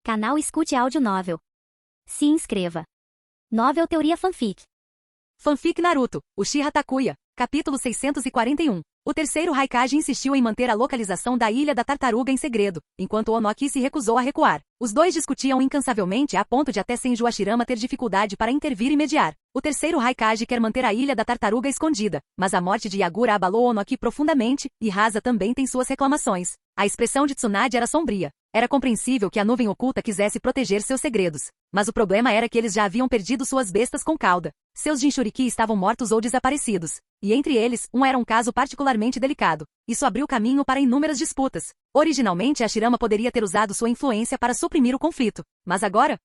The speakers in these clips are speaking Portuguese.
Canal Escute Áudio Novel. Se inscreva. Novel Teoria Fanfic. Fanfic Naruto, Uchiha Takuya, capítulo 641. O terceiro Raikage insistiu em manter a localização da Ilha da Tartaruga em segredo, enquanto Onoki se recusou a recuar. Os dois discutiam incansavelmente a ponto de até Senju Hashirama ter dificuldade para intervir e mediar. O terceiro Raikage quer manter a Ilha da Tartaruga escondida, mas a morte de Yagura abalou Onoki profundamente, e Rasa também tem suas reclamações. A expressão de Tsunade era sombria. Era compreensível que a nuvem oculta quisesse proteger seus segredos. Mas o problema era que eles já haviam perdido suas bestas com cauda. Seus Jinchuriki estavam mortos ou desaparecidos. E entre eles, um era um caso particularmente delicado. Isso abriu caminho para inúmeras disputas. Originalmente, Hashirama poderia ter usado sua influência para suprimir o conflito. Mas agora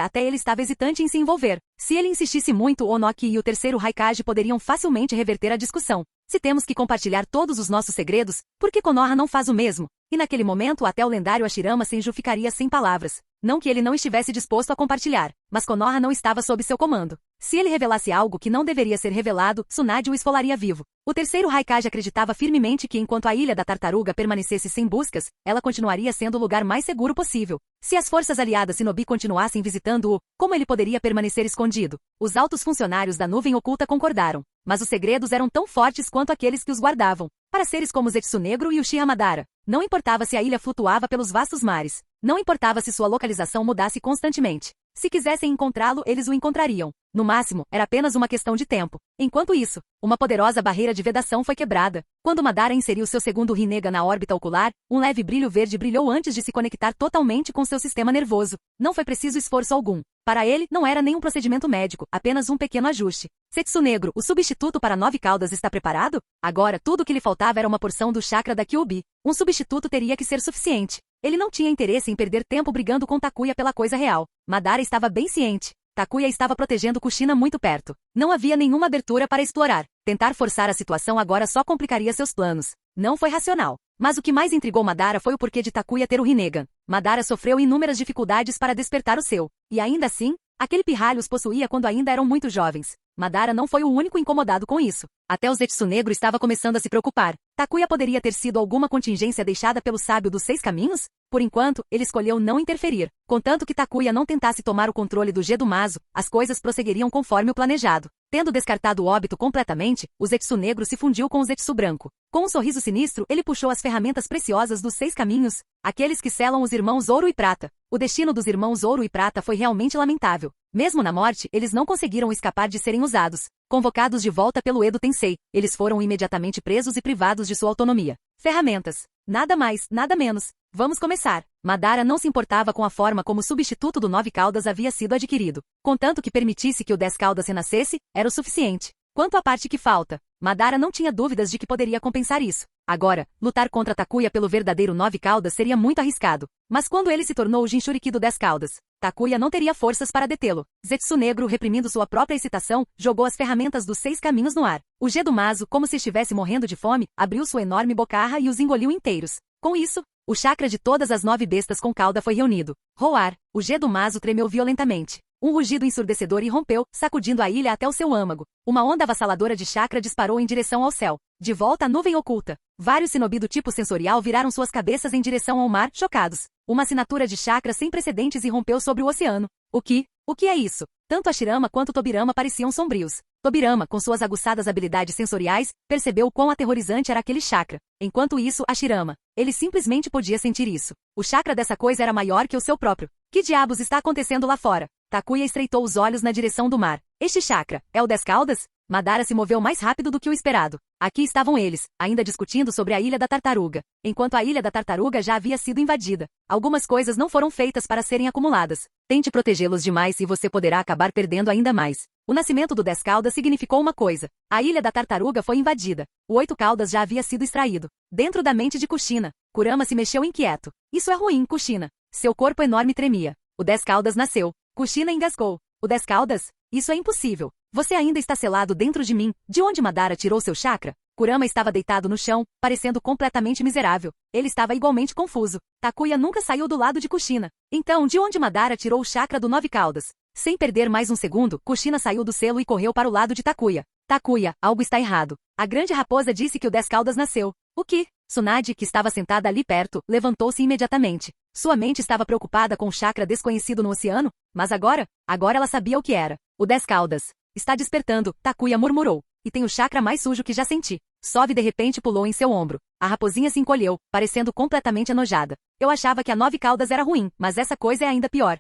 até ele estava hesitante em se envolver. Se ele insistisse muito, Onoki e o terceiro Raikage poderiam facilmente reverter a discussão. Se temos que compartilhar todos os nossos segredos, por que Konoha não faz o mesmo? E naquele momento até o lendário Hashirama Senju ficaria sem palavras. Não que ele não estivesse disposto a compartilhar, mas Konoha não estava sob seu comando. Se ele revelasse algo que não deveria ser revelado, Tsunade o esfolaria vivo. O terceiro Raikage acreditava firmemente que enquanto a Ilha da Tartaruga permanecesse sem buscas, ela continuaria sendo o lugar mais seguro possível. Se as forças aliadas Shinobi continuassem visitando-o, como ele poderia permanecer escondido? Os altos funcionários da nuvem oculta concordaram. Mas os segredos eram tão fortes quanto aqueles que os guardavam. Para seres como Zetsu Negro e Uchiha Madara, não importava se a ilha flutuava pelos vastos mares. Não importava se sua localização mudasse constantemente. Se quisessem encontrá-lo, eles o encontrariam. No máximo, era apenas uma questão de tempo. Enquanto isso, uma poderosa barreira de vedação foi quebrada. Quando Madara inseriu seu segundo Rinnegan na órbita ocular, um leve brilho verde brilhou antes de se conectar totalmente com seu sistema nervoso. Não foi preciso esforço algum. Para ele, não era nenhum procedimento médico, apenas um pequeno ajuste. Zetsu Negro, o substituto para 9 caudas, está preparado? Agora, tudo o que lhe faltava era uma porção do chakra da Kyuubi. Um substituto teria que ser suficiente. Ele não tinha interesse em perder tempo brigando com Takuya pela coisa real. Madara estava bem ciente. Takuya estava protegendo Kushina muito perto. Não havia nenhuma abertura para explorar. Tentar forçar a situação agora só complicaria seus planos. Não foi racional. Mas o que mais intrigou Madara foi o porquê de Takuya ter o Rinnegan. Madara sofreu inúmeras dificuldades para despertar o seu. E ainda assim, aquele pirralho os possuía quando ainda eram muito jovens. Madara não foi o único incomodado com isso. Até o Zetsu Negro estava começando a se preocupar. Takuya poderia ter sido alguma contingência deixada pelo sábio dos 6 caminhos? Por enquanto, ele escolheu não interferir. Contanto que Takuya não tentasse tomar o controle do Gedo-Mazo, as coisas prosseguiriam conforme o planejado. Tendo descartado o óbito completamente, o Zetsu Negro se fundiu com o Zetsu Branco. Com um sorriso sinistro, ele puxou as ferramentas preciosas dos 6 caminhos, aqueles que selam os irmãos Ouro e Prata. O destino dos irmãos Ouro e Prata foi realmente lamentável. Mesmo na morte, eles não conseguiram escapar de serem usados. Convocados de volta pelo Edo Tensei, eles foram imediatamente presos e privados de sua autonomia. Ferramentas. Nada mais, nada menos. Vamos começar. Madara não se importava com a forma como o substituto do 9 caudas havia sido adquirido. Contanto que permitisse que o 10 caudas renascesse, era o suficiente. Quanto à parte que falta, Madara não tinha dúvidas de que poderia compensar isso. Agora, lutar contra Takuya pelo verdadeiro 9 caudas seria muito arriscado. Mas quando ele se tornou o Jinchuriki do 10 caudas, Takuya não teria forças para detê-lo. Zetsu Negro, reprimindo sua própria excitação, jogou as ferramentas dos 6 caminhos no ar. O Gedo-Mazo, como se estivesse morrendo de fome, abriu sua enorme bocarra e os engoliu inteiros. Com isso, o chakra de todas as 9 bestas com cauda foi reunido. Roar, o Gedo-Mazo tremeu violentamente. Um rugido ensurdecedor irrompeu, sacudindo a ilha até o seu âmago. Uma onda avassaladora de chakra disparou em direção ao céu. De volta à nuvem oculta. Vários shinobi do tipo sensorial viraram suas cabeças em direção ao mar, chocados. Uma assinatura de chakra sem precedentes irrompeu sobre o oceano. O que é isso? Tanto Hashirama quanto Tobirama pareciam sombrios. Tobirama, com suas aguçadas habilidades sensoriais, percebeu quão aterrorizante era aquele chakra. Enquanto isso, Hashirama, ele simplesmente podia sentir isso. O chakra dessa coisa era maior que o seu próprio. Que diabos está acontecendo lá fora? Takuya estreitou os olhos na direção do mar. Este chakra é o 10 caudas? Madara se moveu mais rápido do que o esperado. Aqui estavam eles, ainda discutindo sobre a Ilha da Tartaruga. Enquanto a Ilha da Tartaruga já havia sido invadida. Algumas coisas não foram feitas para serem acumuladas. Tente protegê-los demais e você poderá acabar perdendo ainda mais. O nascimento do 10 caudas significou uma coisa. A Ilha da Tartaruga foi invadida. O 8 caudas já havia sido extraído. Dentro da mente de Kushina, Kurama se mexeu inquieto. Isso é ruim, Kushina. Seu corpo enorme tremia. O 10 caudas nasceu. Kushina engasgou. O 10 caudas? Isso é impossível. Você ainda está selado dentro de mim. De onde Madara tirou seu chakra? Kurama estava deitado no chão, parecendo completamente miserável. Ele estava igualmente confuso. Takuya nunca saiu do lado de Kushina. Então, de onde Madara tirou o chakra do 9 caudas? Sem perder mais um segundo, Kushina saiu do selo e correu para o lado de Takuya. Takuya, algo está errado. A grande raposa disse que o 10 caudas nasceu. O que? Tsunade, que estava sentada ali perto, levantou-se imediatamente. Sua mente estava preocupada com o chakra desconhecido no oceano, mas agora ela sabia o que era. O 10 caudas. Está despertando, Takuya murmurou. E tem o chakra mais sujo que já senti. Sove de repente pulou em seu ombro. A raposinha se encolheu, parecendo completamente enojada. Eu achava que a 9 caudas era ruim, mas essa coisa é ainda pior.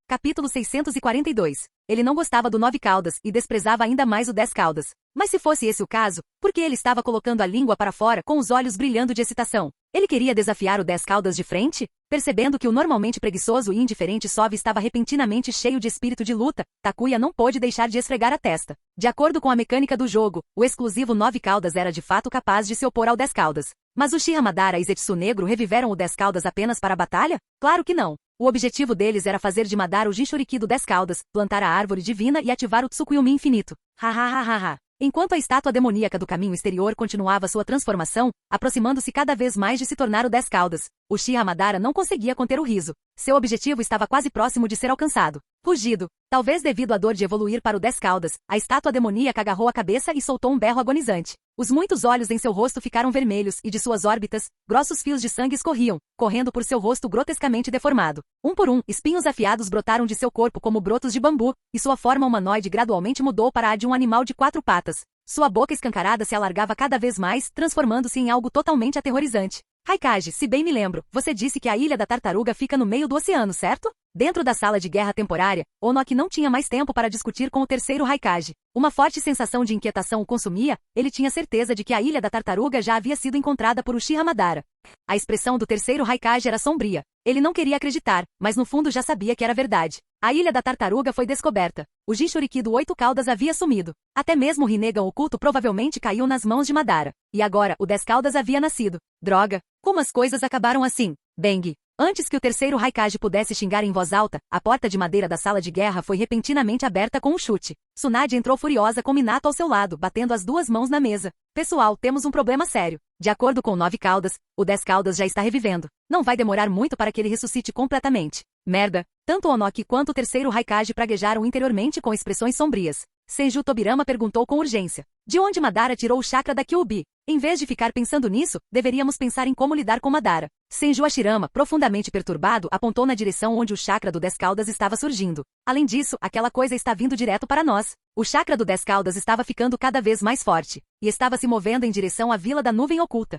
Capítulo 642. Ele não gostava do 9 caudas e desprezava ainda mais o 10 caudas. Mas se fosse esse o caso, por que ele estava colocando a língua para fora com os olhos brilhando de excitação? Ele queria desafiar o 10 caudas de frente? Percebendo que o normalmente preguiçoso e indiferente Sove estava repentinamente cheio de espírito de luta, Takuya não pôde deixar de esfregar a testa. De acordo com a mecânica do jogo, o exclusivo 9 caudas era de fato capaz de se opor ao 10 caudas. Mas Uchiha Madara e Zetsu Negro reviveram o 10 caudas apenas para a batalha? Claro que não. O objetivo deles era fazer de Madara o Jinchuriki do 10 caudas, plantar a árvore divina e ativar o Tsukuyomi infinito. Ha. Enquanto a estátua demoníaca do caminho exterior continuava sua transformação, aproximando-se cada vez mais de se tornar o 10 caudas, Uchiha Madara não conseguia conter o riso. Seu objetivo estava quase próximo de ser alcançado. Rugido. Talvez devido à dor de evoluir para o 10 caudas, a estátua demoníaca agarrou a cabeça e soltou um berro agonizante. Os muitos olhos em seu rosto ficaram vermelhos e de suas órbitas, grossos fios de sangue escorriam, correndo por seu rosto grotescamente deformado. Um por um, espinhos afiados brotaram de seu corpo como brotos de bambu, e sua forma humanoide gradualmente mudou para a de um animal de 4 patas. Sua boca escancarada se alargava cada vez mais, transformando-se em algo totalmente aterrorizante. Raikage, se bem me lembro, você disse que a Ilha da Tartaruga fica no meio do oceano, certo? Dentro da sala de guerra temporária, Onoki não tinha mais tempo para discutir com o terceiro Raikage. Uma forte sensação de inquietação o consumia, ele tinha certeza de que a Ilha da Tartaruga já havia sido encontrada por Uchiha Madara. A expressão do terceiro Raikage era sombria. Ele não queria acreditar, mas no fundo já sabia que era verdade. A Ilha da Tartaruga foi descoberta. O Jinchuriki do 8 caudas havia sumido. Até mesmo o Rinnegan oculto provavelmente caiu nas mãos de Madara. E agora, o 10 caudas havia nascido. Droga! Como as coisas acabaram assim? Bang! Antes que o terceiro Raikage pudesse xingar em voz alta, a porta de madeira da sala de guerra foi repentinamente aberta com um chute. Tsunade entrou furiosa com Minato ao seu lado, batendo as 2 mãos na mesa. Pessoal, temos um problema sério. De acordo com o 9 caudas, o 10 caudas já está revivendo. Não vai demorar muito para que ele ressuscite completamente. Merda! Tanto Onoki quanto o terceiro Raikage praguejaram interiormente com expressões sombrias. Senju Tobirama perguntou com urgência. De onde Madara tirou o chakra da Kyuubi? Em vez de ficar pensando nisso, deveríamos pensar em como lidar com Madara. Senju Hashirama, profundamente perturbado, apontou na direção onde o chakra do 10 caudas estava surgindo. Além disso, aquela coisa está vindo direto para nós. O chakra do 10 caudas estava ficando cada vez mais forte, e estava se movendo em direção à Vila da Nuvem Oculta.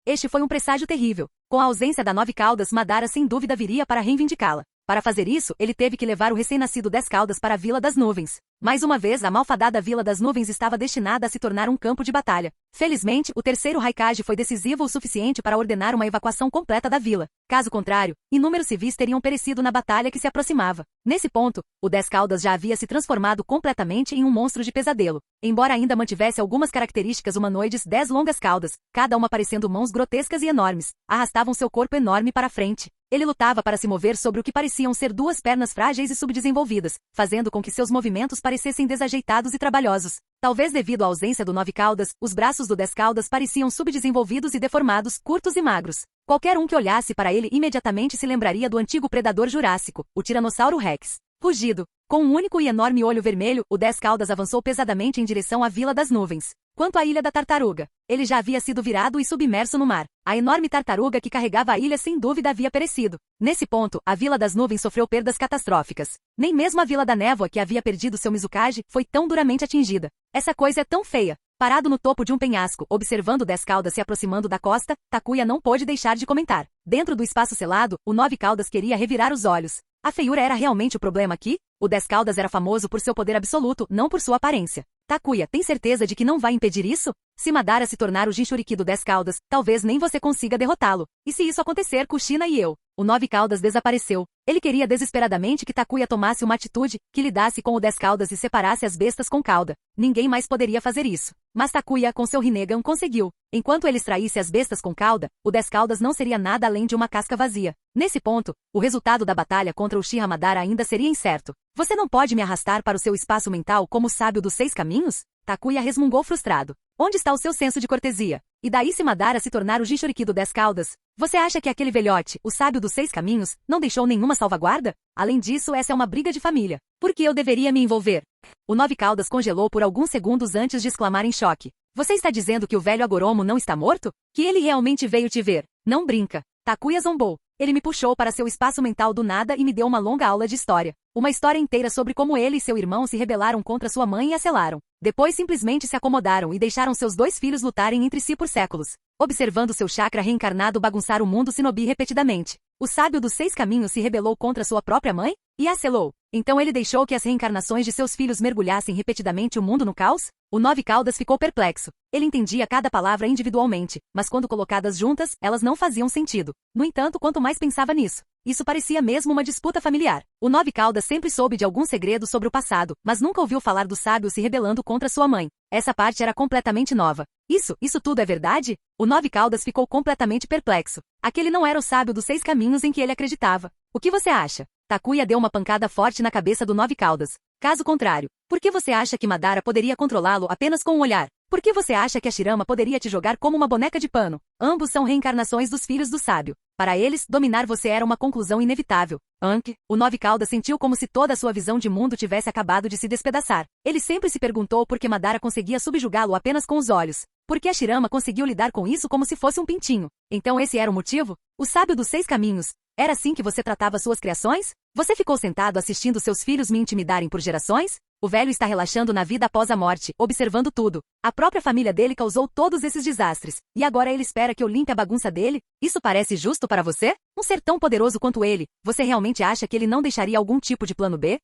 Este foi um presságio terrível. Com a ausência da 9 caudas, Madara sem dúvida viria para reivindicá-la. Para fazer isso, ele teve que levar o recém-nascido 10 caudas para a Vila das Nuvens. Mais uma vez, a malfadada Vila das Nuvens estava destinada a se tornar um campo de batalha. Felizmente, o terceiro Raikage foi decisivo o suficiente para ordenar uma evacuação completa da vila. Caso contrário, inúmeros civis teriam perecido na batalha que se aproximava. Nesse ponto, o 10 caudas já havia se transformado completamente em um monstro de pesadelo. Embora ainda mantivesse algumas características humanoides, 10 longas caudas, cada uma parecendo mãos grotescas e enormes, arrastavam seu corpo enorme para frente. Ele lutava para se mover sobre o que pareciam ser 2 pernas frágeis e subdesenvolvidas, fazendo com que seus movimentos parecessem desajeitados e trabalhosos. Talvez devido à ausência do 9 caudas, os braços do 10 caudas pareciam subdesenvolvidos e deformados, curtos e magros. Qualquer um que olhasse para ele imediatamente se lembraria do antigo predador jurássico, o Tiranossauro Rex. Rugido. Com um único e enorme olho vermelho, o 10 caudas avançou pesadamente em direção à Vila das Nuvens. Quanto à Ilha da Tartaruga, ele já havia sido virado e submerso no mar. A enorme tartaruga que carregava a ilha sem dúvida havia perecido. Nesse ponto, a Vila das Nuvens sofreu perdas catastróficas. Nem mesmo a Vila da Névoa, que havia perdido seu Mizukage, foi tão duramente atingida. Essa coisa é tão feia. Parado no topo de um penhasco, observando o 10 caudas se aproximando da costa, Takuya não pôde deixar de comentar. Dentro do espaço selado, o 9 caudas queria revirar os olhos. A feiura era realmente o problema aqui? O 10 caudas era famoso por seu poder absoluto, não por sua aparência. Takuya, tem certeza de que não vai impedir isso? Se Madara se tornar o Jinchuriki do 10 caudas, talvez nem você consiga derrotá-lo. E se isso acontecer, Kushina e eu? O 9 caudas desapareceu. Ele queria desesperadamente que Takuya tomasse uma atitude, que lidasse com o 10 caudas e separasse as bestas com cauda. Ninguém mais poderia fazer isso. Mas Takuya, com seu Rinnegan, conseguiu. Enquanto ele extraísse as bestas com cauda, o 10 caudas não seria nada além de uma casca vazia. Nesse ponto, o resultado da batalha contra Uchiha Madara ainda seria incerto. Você não pode me arrastar para o seu espaço mental como o sábio dos 6 caminhos? Takuya resmungou frustrado. Onde está o seu senso de cortesia? E daí se Madara se tornar o Jinchuriki do 10 caudas? Você acha que aquele velhote, o sábio dos 6 caminhos, não deixou nenhuma salvaguarda? Além disso, essa é uma briga de família. Por que eu deveria me envolver? O 9 caudas congelou por alguns segundos antes de exclamar em choque. Você está dizendo que o velho Agoromo não está morto? Que ele realmente veio te ver? Não brinca. Takuya zombou. Ele me puxou para seu espaço mental do nada e me deu uma longa aula de história. Uma história inteira sobre como ele e seu irmão se rebelaram contra sua mãe e a selaram. Depois simplesmente se acomodaram e deixaram seus dois filhos lutarem entre si por séculos, observando seu chakra reencarnado bagunçar o mundo shinobi repetidamente. O sábio dos 6 caminhos se rebelou contra sua própria mãe? E a selou. Então ele deixou que as reencarnações de seus filhos mergulhassem repetidamente o mundo no caos? O Nove Caudas ficou perplexo. Ele entendia cada palavra individualmente, mas quando colocadas juntas, elas não faziam sentido. No entanto, quanto mais pensava nisso, isso parecia mesmo uma disputa familiar. O Nove Caudas sempre soube de algum segredo sobre o passado, mas nunca ouviu falar do sábio se rebelando contra sua mãe. Essa parte era completamente nova. Isso tudo é verdade? O Nove Caudas ficou completamente perplexo. Aquele não era o sábio dos 6 caminhos em que ele acreditava. O que você acha? Takuya deu uma pancada forte na cabeça do Nove Caudas. Caso contrário, por que você acha que Madara poderia controlá-lo apenas com um olhar? Por que você acha que a Shirama poderia te jogar como uma boneca de pano? Ambos são reencarnações dos filhos do sábio. Para eles, dominar você era uma conclusão inevitável. Anki, o Nove Caudas sentiu como se toda a sua visão de mundo tivesse acabado de se despedaçar. Ele sempre se perguntou por que Madara conseguia subjugá-lo apenas com os olhos. Por que a Shirama conseguiu lidar com isso como se fosse um pintinho? Então esse era o motivo? O sábio dos 6 caminhos. Era assim que você tratava suas criações? Você ficou sentado assistindo seus filhos me intimidarem por gerações? O velho está relaxando na vida após a morte, observando tudo. A própria família dele causou todos esses desastres. E agora ele espera que eu limpe a bagunça dele? Isso parece justo para você? Um ser tão poderoso quanto ele, você realmente acha que ele não deixaria algum tipo de plano B?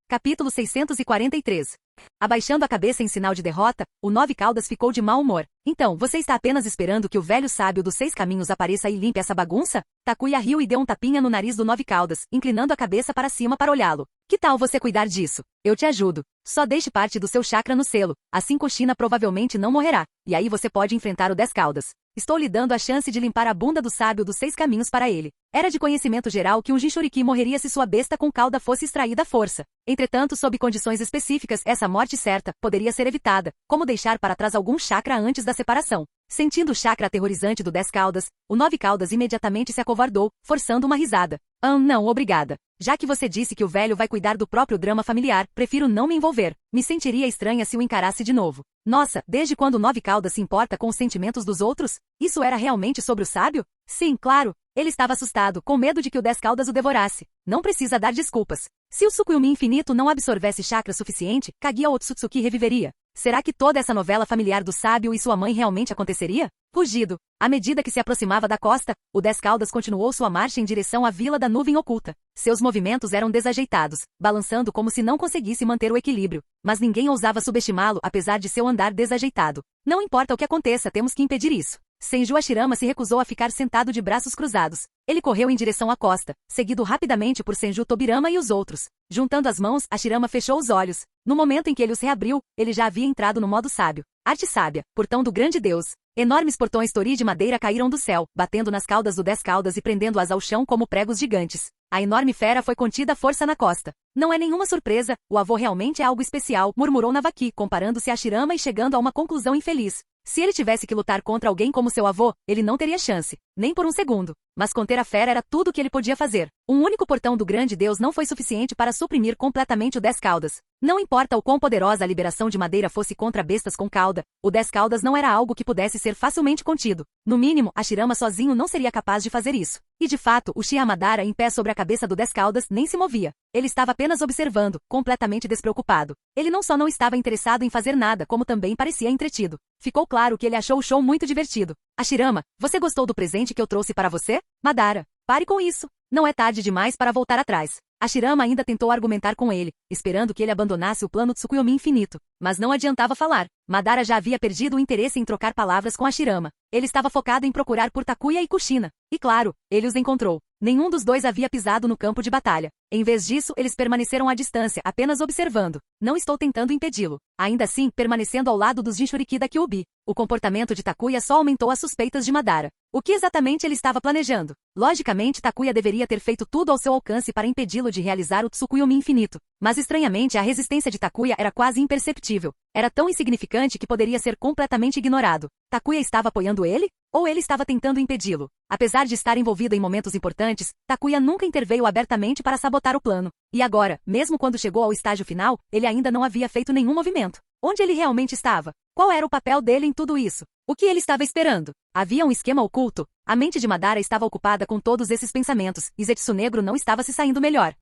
Capítulo 643. Abaixando a cabeça em sinal de derrota, o Nove Caudas ficou de mau humor. Então, você está apenas esperando que o velho sábio dos 6 caminhos apareça e limpe essa bagunça? Takuya riu e deu um tapinha no nariz do Nove Caudas, inclinando a cabeça para cima para olhá-lo. Que tal você cuidar disso? Eu te ajudo. Só deixe parte do seu chakra no selo, assim Kushina provavelmente não morrerá. E aí você pode enfrentar o 10 Caudas. Estou lhe dando a chance de limpar a bunda do sábio dos 6 caminhos para ele. Era de conhecimento geral que um Jinchuriki morreria se sua besta com cauda fosse extraída à força. Entretanto, sob condições específicas, essa morte certa poderia ser evitada, como deixar para trás algum chakra antes da separação. Sentindo o chakra aterrorizante do 10 Caudas, o Nove Caudas imediatamente se acovardou, forçando uma risada. Não, obrigada. Já que você disse que o velho vai cuidar do próprio drama familiar, prefiro não me envolver. Me sentiria estranha se o encarasse de novo. Nossa, desde quando o Nove Caudas se importa com os sentimentos dos outros? Isso era realmente sobre o sábio? Sim, claro. Ele estava assustado, com medo de que o 10 Caudas o devorasse. Não precisa dar desculpas. Se o Tsukuyomi infinito não absorvesse chakra suficiente, Kaguya Otsutsuki reviveria. Será que toda essa novela familiar do sábio e sua mãe realmente aconteceria? Rugido. À medida que se aproximava da costa, o 10 Caudas continuou sua marcha em direção à vila da nuvem oculta. Seus movimentos eram desajeitados, balançando como se não conseguisse manter o equilíbrio. Mas ninguém ousava subestimá-lo apesar de seu andar desajeitado. Não importa o que aconteça, temos que impedir isso. Senju Hashirama se recusou a ficar sentado de braços cruzados. Ele correu em direção à costa, seguido rapidamente por Senju Tobirama e os outros. Juntando as mãos, Hashirama fechou os olhos. No momento em que ele os reabriu, ele já havia entrado no modo sábio. Arte sábia, portão do grande Deus. Enormes portões tori de madeira caíram do céu, batendo nas caudas do 10 Caudas e prendendo-as ao chão como pregos gigantes. A enorme fera foi contida à força na costa. Não é nenhuma surpresa, o avô realmente é algo especial, murmurou Navaki, comparando-se a Hashirama e chegando a uma conclusão infeliz. Se ele tivesse que lutar contra alguém como seu avô, ele não teria chance, nem por um segundo. Mas conter a fera era tudo o que ele podia fazer. Um único portão do grande Deus não foi suficiente para suprimir completamente o 10 Caudas. Não importa o quão poderosa a liberação de madeira fosse contra bestas com cauda, o 10 Caudas não era algo que pudesse ser facilmente contido. No mínimo, Hashirama sozinho não seria capaz de fazer isso. E de fato, o Uchiha Madara em pé sobre a cabeça do 10 Caudas nem se movia. Ele estava apenas observando, completamente despreocupado. Ele não só não estava interessado em fazer nada, como também parecia entretido. Ficou claro que ele achou o show muito divertido. Hashirama, você gostou do presente que eu trouxe para você? Madara, pare com isso. Não é tarde demais para voltar atrás. Hashirama ainda tentou argumentar com ele, esperando que ele abandonasse o plano Tsukuyomi infinito. Mas não adiantava falar. Madara já havia perdido o interesse em trocar palavras com Hashirama. Ele estava focado em procurar por Takuya e Kushina. E claro, ele os encontrou. Nenhum dos dois havia pisado no campo de batalha. Em vez disso, eles permaneceram à distância, apenas observando. Não estou tentando impedi-lo. Ainda assim, permanecendo ao lado dos Jinchuriki da Kyuubi. O comportamento de Takuya só aumentou as suspeitas de Madara. O que exatamente ele estava planejando? Logicamente, Takuya deveria ter feito tudo ao seu alcance para impedi-lo de realizar o Tsukuyomi infinito. Mas estranhamente, a resistência de Takuya era quase imperceptível. Era tão insignificante que poderia ser completamente ignorado. Takuya estava apoiando ele? Ou ele estava tentando impedi-lo? Apesar de estar envolvido em momentos importantes, Takuya nunca interveio abertamente para sabotar o plano. E agora, mesmo quando chegou ao estágio final, ele ainda não havia feito nenhum movimento. Onde ele realmente estava? Qual era o papel dele em tudo isso? O que ele estava esperando? Havia um esquema oculto. A mente de Madara estava ocupada com todos esses pensamentos, e Zetsu Negro não estava se saindo melhor.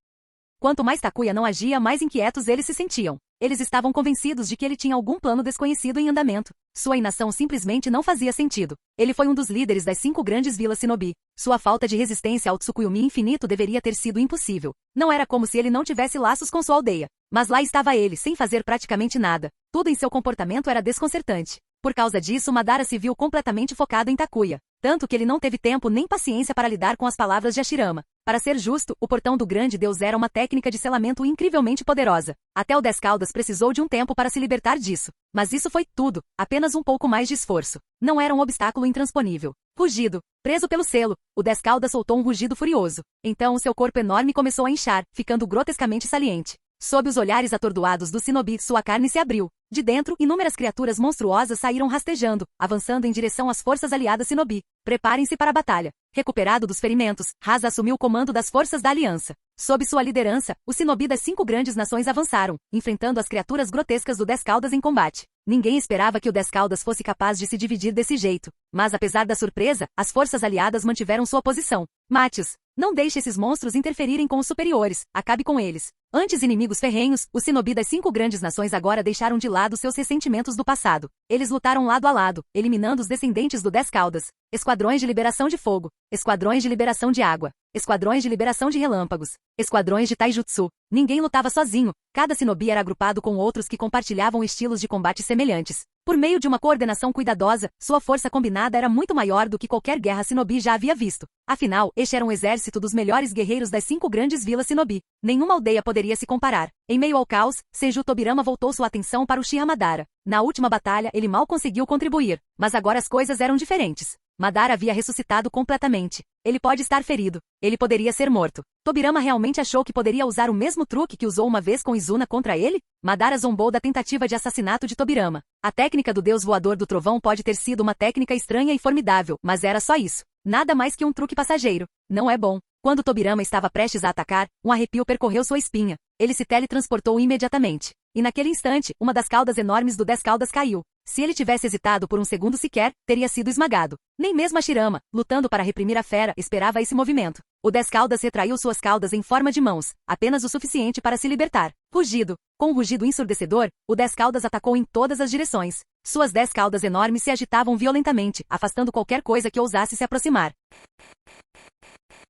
Quanto mais Takuya não agia, mais inquietos eles se sentiam. Eles estavam convencidos de que ele tinha algum plano desconhecido em andamento. Sua inação simplesmente não fazia sentido. Ele foi um dos líderes das 5 grandes vilas Shinobi. Sua falta de resistência ao Tsukuyomi infinito deveria ter sido impossível. Não era como se ele não tivesse laços com sua aldeia. Mas lá estava ele, sem fazer praticamente nada. Tudo em seu comportamento era desconcertante. Por causa disso, Madara se viu completamente focado em Takuya. Tanto que ele não teve tempo nem paciência para lidar com as palavras de Hashirama. Para ser justo, o portão do grande deus era uma técnica de selamento incrivelmente poderosa. Até o 10 Caudas precisou de um tempo para se libertar disso. Mas isso foi tudo, apenas um pouco mais de esforço. Não era um obstáculo intransponível. Rugido. Preso pelo selo, o 10 Caudas soltou um rugido furioso. Então seu corpo enorme começou a inchar, ficando grotescamente saliente. Sob os olhares atordoados do Shinobi, sua carne se abriu. De dentro, inúmeras criaturas monstruosas saíram rastejando, avançando em direção às forças aliadas Shinobi. Preparem-se para a batalha. Recuperado dos ferimentos, Rasa assumiu o comando das forças da aliança. Sob sua liderança, os Shinobi das 5 grandes nações avançaram, enfrentando as criaturas grotescas do 10 Caudas em combate. Ninguém esperava que o 10 Caudas fosse capaz de se dividir desse jeito. Mas apesar da surpresa, as forças aliadas mantiveram sua posição. Matius, não deixe esses monstros interferirem com os superiores, acabe com eles. Antes inimigos ferrenhos, os Shinobi das 5 grandes nações agora deixaram de lado seus ressentimentos do passado. Eles lutaram lado a lado, eliminando os descendentes do 10 Caudas. Esquadrões de liberação de fogo, esquadrões de liberação de água, esquadrões de liberação de relâmpagos, esquadrões de taijutsu. Ninguém lutava sozinho, cada Shinobi era agrupado com outros que compartilhavam estilos de combate semelhantes. Por meio de uma coordenação cuidadosa, sua força combinada era muito maior do que qualquer guerra Shinobi já havia visto. Afinal, este era um exército dos melhores guerreiros das 5 grandes vilas Shinobi. Nenhuma aldeia poderia se comparar. Em meio ao caos, Senju Tobirama voltou sua atenção para Uchiha Madara. Na última batalha, ele mal conseguiu contribuir, mas agora as coisas eram diferentes. Madara havia ressuscitado completamente. Ele pode estar ferido. Ele poderia ser morto. Tobirama realmente achou que poderia usar o mesmo truque que usou uma vez com Izuna contra ele? Madara zombou da tentativa de assassinato de Tobirama. A técnica do deus voador do trovão pode ter sido uma técnica estranha e formidável, mas era só isso. Nada mais que um truque passageiro. Não é bom. Quando Tobirama estava prestes a atacar, um arrepio percorreu sua espinha. Ele se teletransportou imediatamente. E naquele instante, uma das caudas enormes do 10 Caudas caiu. Se ele tivesse hesitado por um segundo sequer, teria sido esmagado. Nem mesmo Hashirama, lutando para reprimir a fera, esperava esse movimento. O 10 Caudas retraiu suas caudas em forma de mãos, apenas o suficiente para se libertar. Rugido. Com um rugido ensurdecedor, o 10 Caudas atacou em todas as direções. Suas 10 caudas enormes se agitavam violentamente, afastando qualquer coisa que ousasse se aproximar.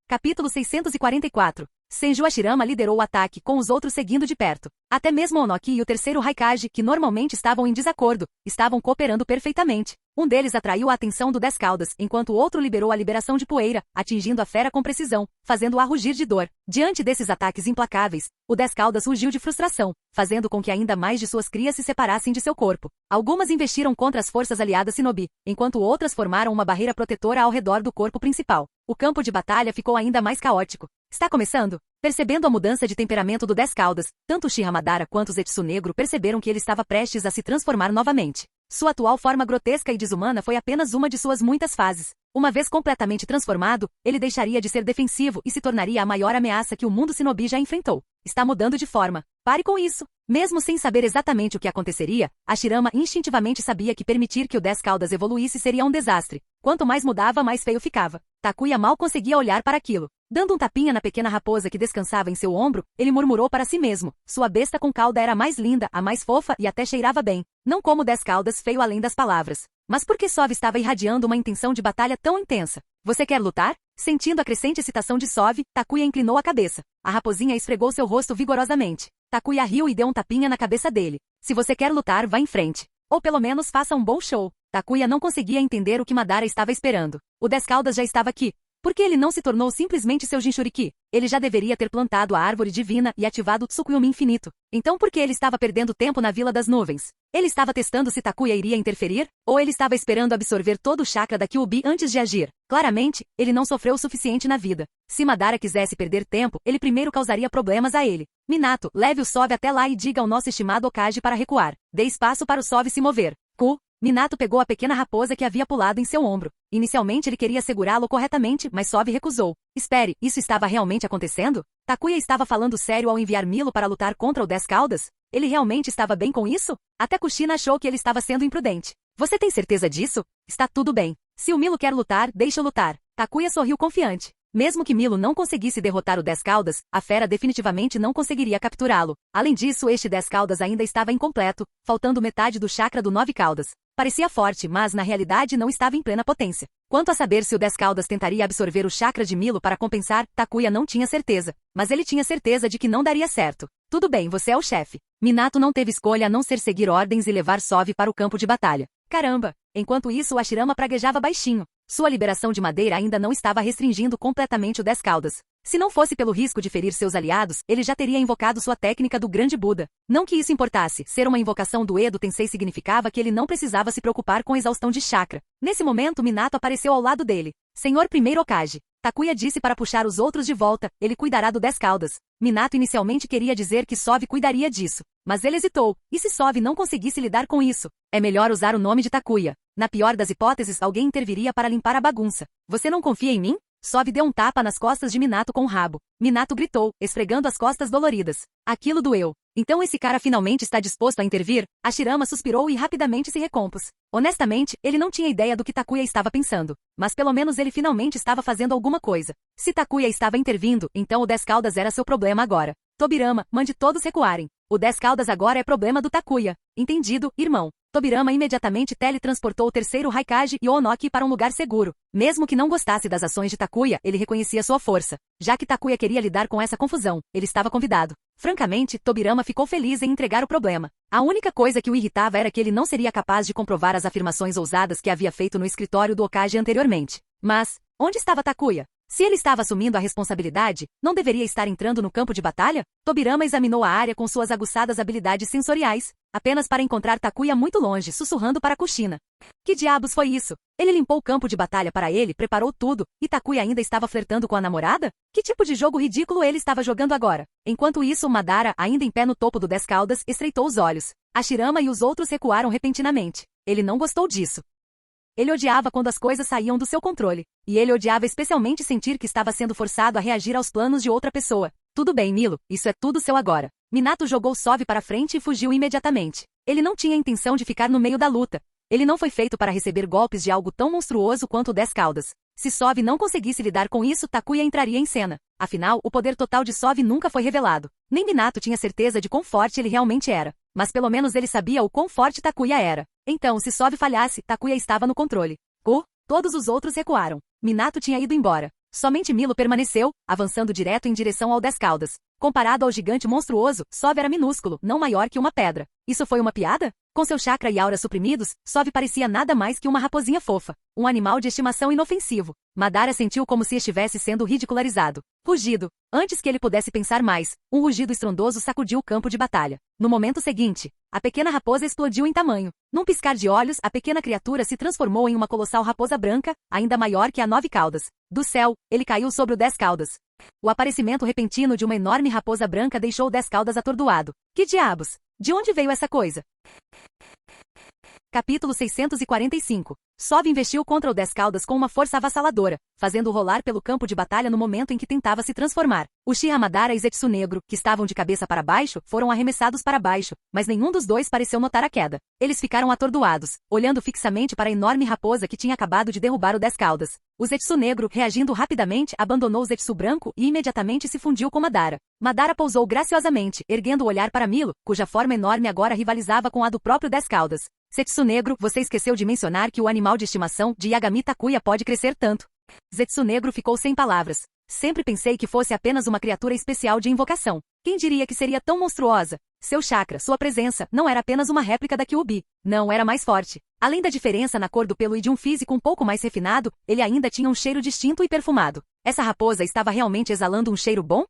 Capítulo 644. Senju Hashirama liderou o ataque, com os outros seguindo de perto. Até mesmo Onoki e o terceiro Raikage, que normalmente estavam em desacordo, estavam cooperando perfeitamente. Um deles atraiu a atenção do 10 Caudas, enquanto o outro liberou a liberação de poeira, atingindo a fera com precisão, fazendo-a rugir de dor. Diante desses ataques implacáveis, o 10 Caudas rugiu de frustração, fazendo com que ainda mais de suas crias se separassem de seu corpo. Algumas investiram contra as forças aliadas Shinobi, enquanto outras formaram uma barreira protetora ao redor do corpo principal. O campo de batalha ficou ainda mais caótico. Está começando? Percebendo a mudança de temperamento do 10 Caudas, tanto Uchiha Madara quanto o Zetsu Negro perceberam que ele estava prestes a se transformar novamente. Sua atual forma grotesca e desumana foi apenas uma de suas muitas fases. Uma vez completamente transformado, ele deixaria de ser defensivo e se tornaria a maior ameaça que o mundo Shinobi já enfrentou. Está mudando de forma. Pare com isso. Mesmo sem saber exatamente o que aconteceria, Hashirama instintivamente sabia que permitir que o 10 Caudas evoluísse seria um desastre. Quanto mais mudava, mais feio ficava. Takuya mal conseguia olhar para aquilo. Dando um tapinha na pequena raposa que descansava em seu ombro, ele murmurou para si mesmo. Sua besta com cauda era a mais linda, a mais fofa e até cheirava bem. Não como 10 Caudas feio além das palavras. Mas por que Sov estava irradiando uma intenção de batalha tão intensa? Você quer lutar? Sentindo a crescente excitação de Sov, Takuya inclinou a cabeça. A raposinha esfregou seu rosto vigorosamente. Takuya riu e deu um tapinha na cabeça dele. Se você quer lutar, vá em frente. Ou pelo menos faça um bom show. Takuya não conseguia entender o que Madara estava esperando. O 10 Caudas já estava aqui. Por que ele não se tornou simplesmente seu Jinchuriki? Ele já deveria ter plantado a árvore divina e ativado o Tsukuyomi infinito. Então por que ele estava perdendo tempo na Vila das Nuvens? Ele estava testando se Takuya iria interferir? Ou ele estava esperando absorver todo o chakra da Kyuubi antes de agir? Claramente, ele não sofreu o suficiente na vida. Se Madara quisesse perder tempo, ele primeiro causaria problemas a ele. Minato, leve o Sov até lá e diga ao nosso estimado Okage para recuar. Dê espaço para o Sov se mover. Minato pegou a pequena raposa que havia pulado em seu ombro. Inicialmente ele queria segurá-lo corretamente, mas Sov recusou. Espere, isso estava realmente acontecendo? Takuya estava falando sério ao enviar Milo para lutar contra o 10 Caudas? Ele realmente estava bem com isso? Até Kushina achou que ele estava sendo imprudente. Você tem certeza disso? Está tudo bem. Se o Milo quer lutar, deixa-o lutar. Takuya sorriu confiante. Mesmo que Milo não conseguisse derrotar o 10 Caudas, a fera definitivamente não conseguiria capturá-lo. Além disso, este 10 Caudas ainda estava incompleto, faltando metade do chakra do 9 Caudas. Parecia forte, mas na realidade não estava em plena potência. Quanto a saber se o 10 Caudas tentaria absorver o chakra de Milo para compensar, Takuya não tinha certeza. Mas ele tinha certeza de que não daria certo. Tudo bem, você é o chefe. Minato não teve escolha a não ser seguir ordens e levar Sove para o campo de batalha. Caramba! Enquanto isso, o Hashirama praguejava baixinho. Sua liberação de madeira ainda não estava restringindo completamente o 10 Caudas. Se não fosse pelo risco de ferir seus aliados, ele já teria invocado sua técnica do Grande Buda. Não que isso importasse, ser uma invocação do Edo Tensei significava que ele não precisava se preocupar com exaustão de chakra. Nesse momento, Minato apareceu ao lado dele. Senhor primeiro Hokage. Takuya disse para puxar os outros de volta, ele cuidará do 10 Caudas. Minato inicialmente queria dizer que Sove cuidaria disso. Mas ele hesitou. E se Sove não conseguisse lidar com isso? É melhor usar o nome de Takuya. Na pior das hipóteses, alguém interviria para limpar a bagunça. Você não confia em mim? Sove deu um tapa nas costas de Minato com o rabo. Minato gritou, esfregando as costas doloridas. Aquilo doeu. Então esse cara finalmente está disposto a intervir? Hashirama suspirou e rapidamente se recompôs. Honestamente, ele não tinha ideia do que Takuya estava pensando. Mas pelo menos ele finalmente estava fazendo alguma coisa. Se Takuya estava intervindo, então o 10 Caudas era seu problema agora. Tobirama, mande todos recuarem. O 10 Caudas agora é problema do Takuya. Entendido, irmão. Tobirama imediatamente teletransportou o terceiro Raikage e Onoki para um lugar seguro. Mesmo que não gostasse das ações de Takuya, ele reconhecia sua força. Já que Takuya queria lidar com essa confusão, ele estava convidado. Francamente, Tobirama ficou feliz em entregar o problema. A única coisa que o irritava era que ele não seria capaz de comprovar as afirmações ousadas que havia feito no escritório do Hokage anteriormente. Mas, onde estava Takuya? Se ele estava assumindo a responsabilidade, não deveria estar entrando no campo de batalha? Tobirama examinou a área com suas aguçadas habilidades sensoriais, apenas para encontrar Takuya muito longe, sussurrando para Kushina. Que diabos foi isso? Ele limpou o campo de batalha para ele, preparou tudo, e Takuya ainda estava flertando com a namorada? Que tipo de jogo ridículo ele estava jogando agora? Enquanto isso, Madara, ainda em pé no topo do 10 Caudas, estreitou os olhos. Hashirama e os outros recuaram repentinamente. Ele não gostou disso. Ele odiava quando as coisas saíam do seu controle. E ele odiava especialmente sentir que estava sendo forçado a reagir aos planos de outra pessoa. Tudo bem, Milo, isso é tudo seu agora. Minato jogou Sove para frente e fugiu imediatamente. Ele não tinha intenção de ficar no meio da luta. Ele não foi feito para receber golpes de algo tão monstruoso quanto o 10 Caudas. Se Sove não conseguisse lidar com isso, Takuya entraria em cena. Afinal, o poder total de Sove nunca foi revelado. Nem Minato tinha certeza de quão forte ele realmente era. Mas pelo menos ele sabia o quão forte Takuya era. Então, se Sove falhasse, Takuya estava no controle. Todos os outros recuaram. Minato tinha ido embora. Somente Milo permaneceu, avançando direto em direção ao 10 Caudas. Comparado ao gigante monstruoso, Sove era minúsculo, não maior que uma pedra. Isso foi uma piada? Com seu chakra e aura suprimidos, Sove parecia nada mais que uma raposinha fofa. Um animal de estimação inofensivo. Madara sentiu como se estivesse sendo ridicularizado. Rugido. Antes que ele pudesse pensar mais, um rugido estrondoso sacudiu o campo de batalha. No momento seguinte, a pequena raposa explodiu em tamanho. Num piscar de olhos, a pequena criatura se transformou em uma colossal raposa branca, ainda maior que a 9 Caudas. Do céu, ele caiu sobre o 10 Caudas. O aparecimento repentino de uma enorme raposa branca deixou o 10 Caudas atordoado. Que diabos? De onde veio essa coisa? Capítulo 645. Sove investiu contra o 10 Caudas com uma força avassaladora, fazendo-o rolar pelo campo de batalha no momento em que tentava se transformar. Uchiha Madara e Zetsu Negro, que estavam de cabeça para baixo, foram arremessados para baixo, mas nenhum dos dois pareceu notar a queda. Eles ficaram atordoados, olhando fixamente para a enorme raposa que tinha acabado de derrubar o 10 Caudas. O Zetsu Negro, reagindo rapidamente, abandonou o Zetsu Branco e imediatamente se fundiu com Madara. Madara pousou graciosamente, erguendo o olhar para Milo, cuja forma enorme agora rivalizava com a do próprio 10 Caudas. Zetsu Negro, você esqueceu de mencionar que o animal de estimação de Yagami Takuya pode crescer tanto. Zetsu Negro ficou sem palavras. Sempre pensei que fosse apenas uma criatura especial de invocação. Quem diria que seria tão monstruosa? Seu chakra, sua presença, não era apenas uma réplica da Kyuubi. Não era mais forte. Além da diferença na cor do pelo e de um físico um pouco mais refinado, ele ainda tinha um cheiro distinto e perfumado. Essa raposa estava realmente exalando um cheiro bom?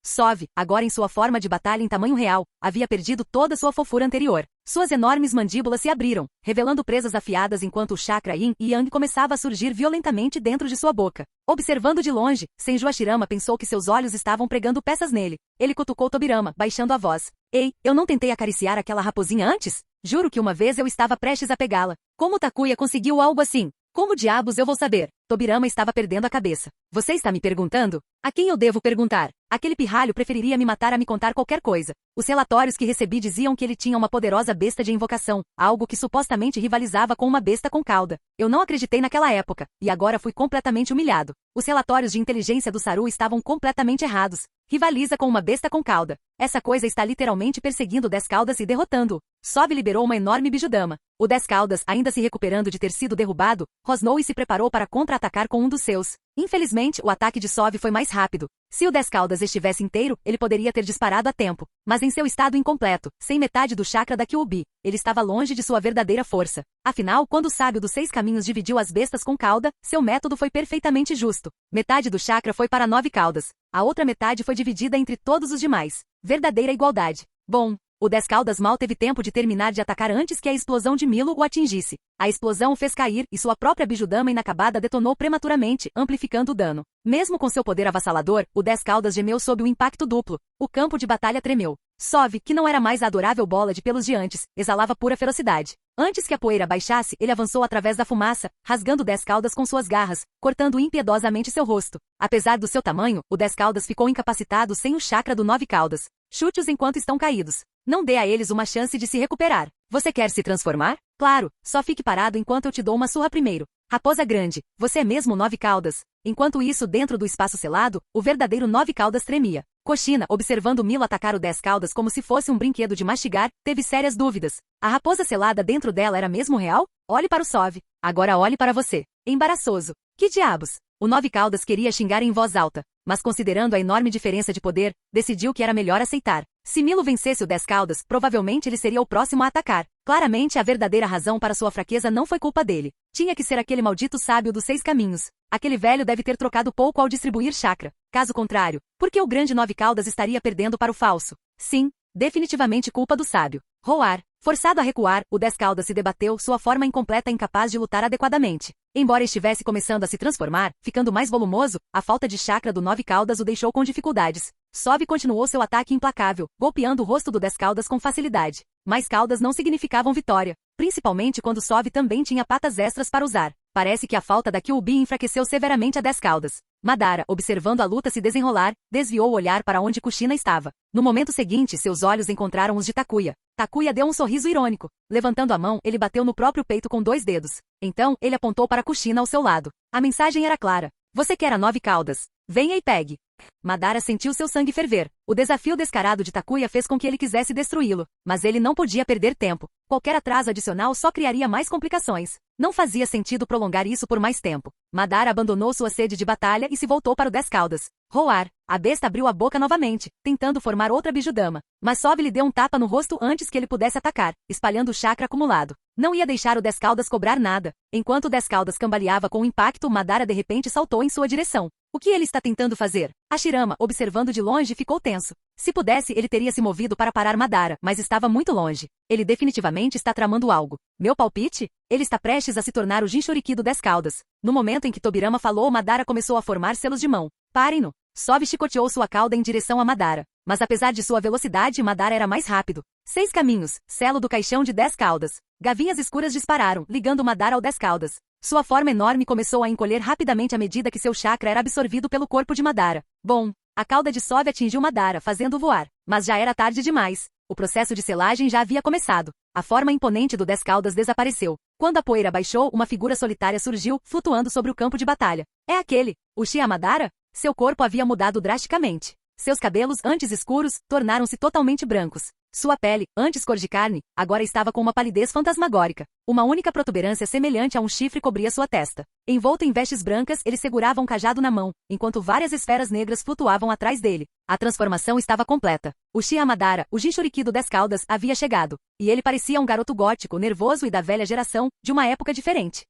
Sove, agora em sua forma de batalha em tamanho real, havia perdido toda sua fofura anterior. Suas enormes mandíbulas se abriram, revelando presas afiadas enquanto o chakra Yin e Yang começava a surgir violentamente dentro de sua boca. Observando de longe, Senju Hashirama pensou que seus olhos estavam pregando peças nele. Ele cutucou Tobirama, baixando a voz. Ei, eu não tentei acariciar aquela raposinha antes? Juro que uma vez eu estava prestes a pegá-la. Como Takuya conseguiu algo assim? Como diabos eu vou saber? Tobirama estava perdendo a cabeça. Você está me perguntando? A quem eu devo perguntar? Aquele pirralho preferiria me matar a me contar qualquer coisa. Os relatórios que recebi diziam que ele tinha uma poderosa besta de invocação, algo que supostamente rivalizava com uma besta com cauda. Eu não acreditei naquela época, e agora fui completamente humilhado. Os relatórios de inteligência do Saru estavam completamente errados. Rivaliza com uma besta com cauda. Essa coisa está literalmente perseguindo o 10 Caudas e derrotando-o. Sov liberou uma enorme bijudama. O 10 Caudas, ainda se recuperando de ter sido derrubado, rosnou e se preparou para contra-atacar com um dos seus. Infelizmente, o ataque de Sov foi mais rápido. Se o 10 Caudas estivesse inteiro, ele poderia ter disparado a tempo. Mas em seu estado incompleto, sem metade do chakra da Kyuubi, ele estava longe de sua verdadeira força. Afinal, quando o sábio dos 6 caminhos dividiu as bestas com cauda, seu método foi perfeitamente justo. Metade do chakra foi para 9 caudas. A outra metade foi dividida entre todos os demais. Verdadeira igualdade. Bom, o 10 Caudas mal teve tempo de terminar de atacar antes que a explosão de Milo o atingisse. A explosão o fez cair e sua própria bijudama inacabada detonou prematuramente, amplificando o dano. Mesmo com seu poder avassalador, o 10 Caudas gemeu sob o impacto duplo. O campo de batalha tremeu. Sov, que não era mais a adorável bola de pelos de antes, exalava pura ferocidade. Antes que a poeira baixasse, ele avançou através da fumaça, rasgando 10 Caudas com suas garras, cortando impiedosamente seu rosto. Apesar do seu tamanho, o 10 Caudas ficou incapacitado sem o chakra do 9 Caudas. Chute-os enquanto estão caídos. Não dê a eles uma chance de se recuperar. Você quer se transformar? Claro, só fique parado enquanto eu te dou uma surra primeiro. Raposa grande, você é mesmo 9 Caudas? Enquanto isso, dentro do espaço selado, o verdadeiro 9 Caudas tremia. Cochina, observando Milo atacar o 10 Caudas como se fosse um brinquedo de mastigar, teve sérias dúvidas. A raposa selada dentro dela era mesmo real? Olhe para o Sov. Agora olhe para você. Embaraçoso. Que diabos? O 9 Caudas queria xingar em voz alta, mas considerando a enorme diferença de poder, decidiu que era melhor aceitar. Se Milo vencesse o 10 Caudas, provavelmente ele seria o próximo a atacar. Claramente a verdadeira razão para sua fraqueza não foi culpa dele. Tinha que ser aquele maldito sábio dos 6 caminhos. Aquele velho deve ter trocado pouco ao distribuir chakra. Caso contrário, por que o grande 9 Caudas estaria perdendo para o falso? Sim, definitivamente culpa do sábio. Roar. Forçado a recuar, o 10 Caudas se debateu, sua forma incompleta incapaz de lutar adequadamente. Embora estivesse começando a se transformar, ficando mais volumoso, a falta de chakra do 9 Caudas o deixou com dificuldades. Sov continuou seu ataque implacável, golpeando o rosto do 10 Caudas com facilidade. Mais caudas não significavam vitória, principalmente quando Sov também tinha patas extras para usar. Parece que a falta da Kyuubi enfraqueceu severamente a 10 Caudas. Madara, observando a luta se desenrolar, desviou o olhar para onde Kushina estava. No momento seguinte, seus olhos encontraram os de Takuya. Takuya deu um sorriso irônico. Levantando a mão, ele bateu no próprio peito com 2 dedos. Então, ele apontou para Kushina ao seu lado. A mensagem era clara. Você quer a 9 Caudas? Venha e pegue. Madara sentiu seu sangue ferver. O desafio descarado de Takuya fez com que ele quisesse destruí-lo, mas ele não podia perder tempo. Qualquer atraso adicional só criaria mais complicações. Não fazia sentido prolongar isso por mais tempo. Madara abandonou sua sede de batalha e se voltou para o 10 Caudas. Roar. A besta abriu a boca novamente, tentando formar outra bijudama. Mas Sov lhe deu um tapa no rosto antes que ele pudesse atacar, espalhando o chakra acumulado. Não ia deixar o 10 Caudas cobrar nada. Enquanto o 10 Caudas cambaleava com o impacto, Madara de repente saltou em sua direção. O que ele está tentando fazer? Hashirama, observando de longe, ficou tenso. Se pudesse, ele teria se movido para parar Madara, mas estava muito longe. Ele definitivamente está tramando algo. Meu palpite? Ele está prestes a se tornar o Jinchuriki do 10 Caudas. No momento em que Tobirama falou, Madara começou a formar selos de mão. Parem-no! Sov chicoteou sua cauda em direção a Madara. Mas apesar de sua velocidade, Madara era mais rápido. 6 caminhos, selo do caixão de 10 caudas. Gavinhas escuras dispararam, ligando Madara ao 10 caudas. Sua forma enorme começou a encolher rapidamente à medida que seu chakra era absorvido pelo corpo de Madara. Bom, a cauda de Sov atingiu Madara, fazendo-o voar. Mas já era tarde demais. O processo de selagem já havia começado. A forma imponente do 10 caudas desapareceu. Quando a poeira baixou, uma figura solitária surgiu, flutuando sobre o campo de batalha. É aquele, Uchiha Madara? Seu corpo havia mudado drasticamente. Seus cabelos, antes escuros, tornaram-se totalmente brancos. Sua pele, antes cor de carne, agora estava com uma palidez fantasmagórica. Uma única protuberância semelhante a um chifre cobria sua testa. Envolto em vestes brancas, ele segurava um cajado na mão, enquanto várias esferas negras flutuavam atrás dele. A transformação estava completa. Uchiha Madara, o Jinchuriki do 10 caudas, havia chegado. E ele parecia um garoto gótico, nervoso e da velha geração, de uma época diferente.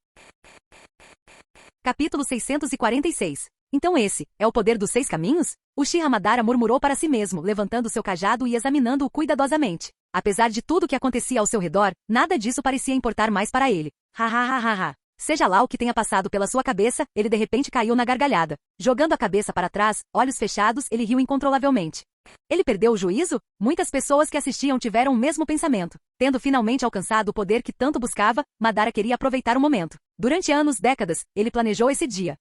Capítulo 646. Então esse, é o poder dos 6 caminhos? Uchiha Madara murmurou para si mesmo, levantando seu cajado e examinando-o cuidadosamente. Apesar de tudo o que acontecia ao seu redor, nada disso parecia importar mais para ele. Ha. Seja lá o que tenha passado pela sua cabeça, ele de repente caiu na gargalhada. Jogando a cabeça para trás, olhos fechados, ele riu incontrolavelmente. Ele perdeu o juízo? Muitas pessoas que assistiam tiveram o mesmo pensamento. Tendo finalmente alcançado o poder que tanto buscava, Madara queria aproveitar o momento. Durante anos, décadas, ele planejou esse dia.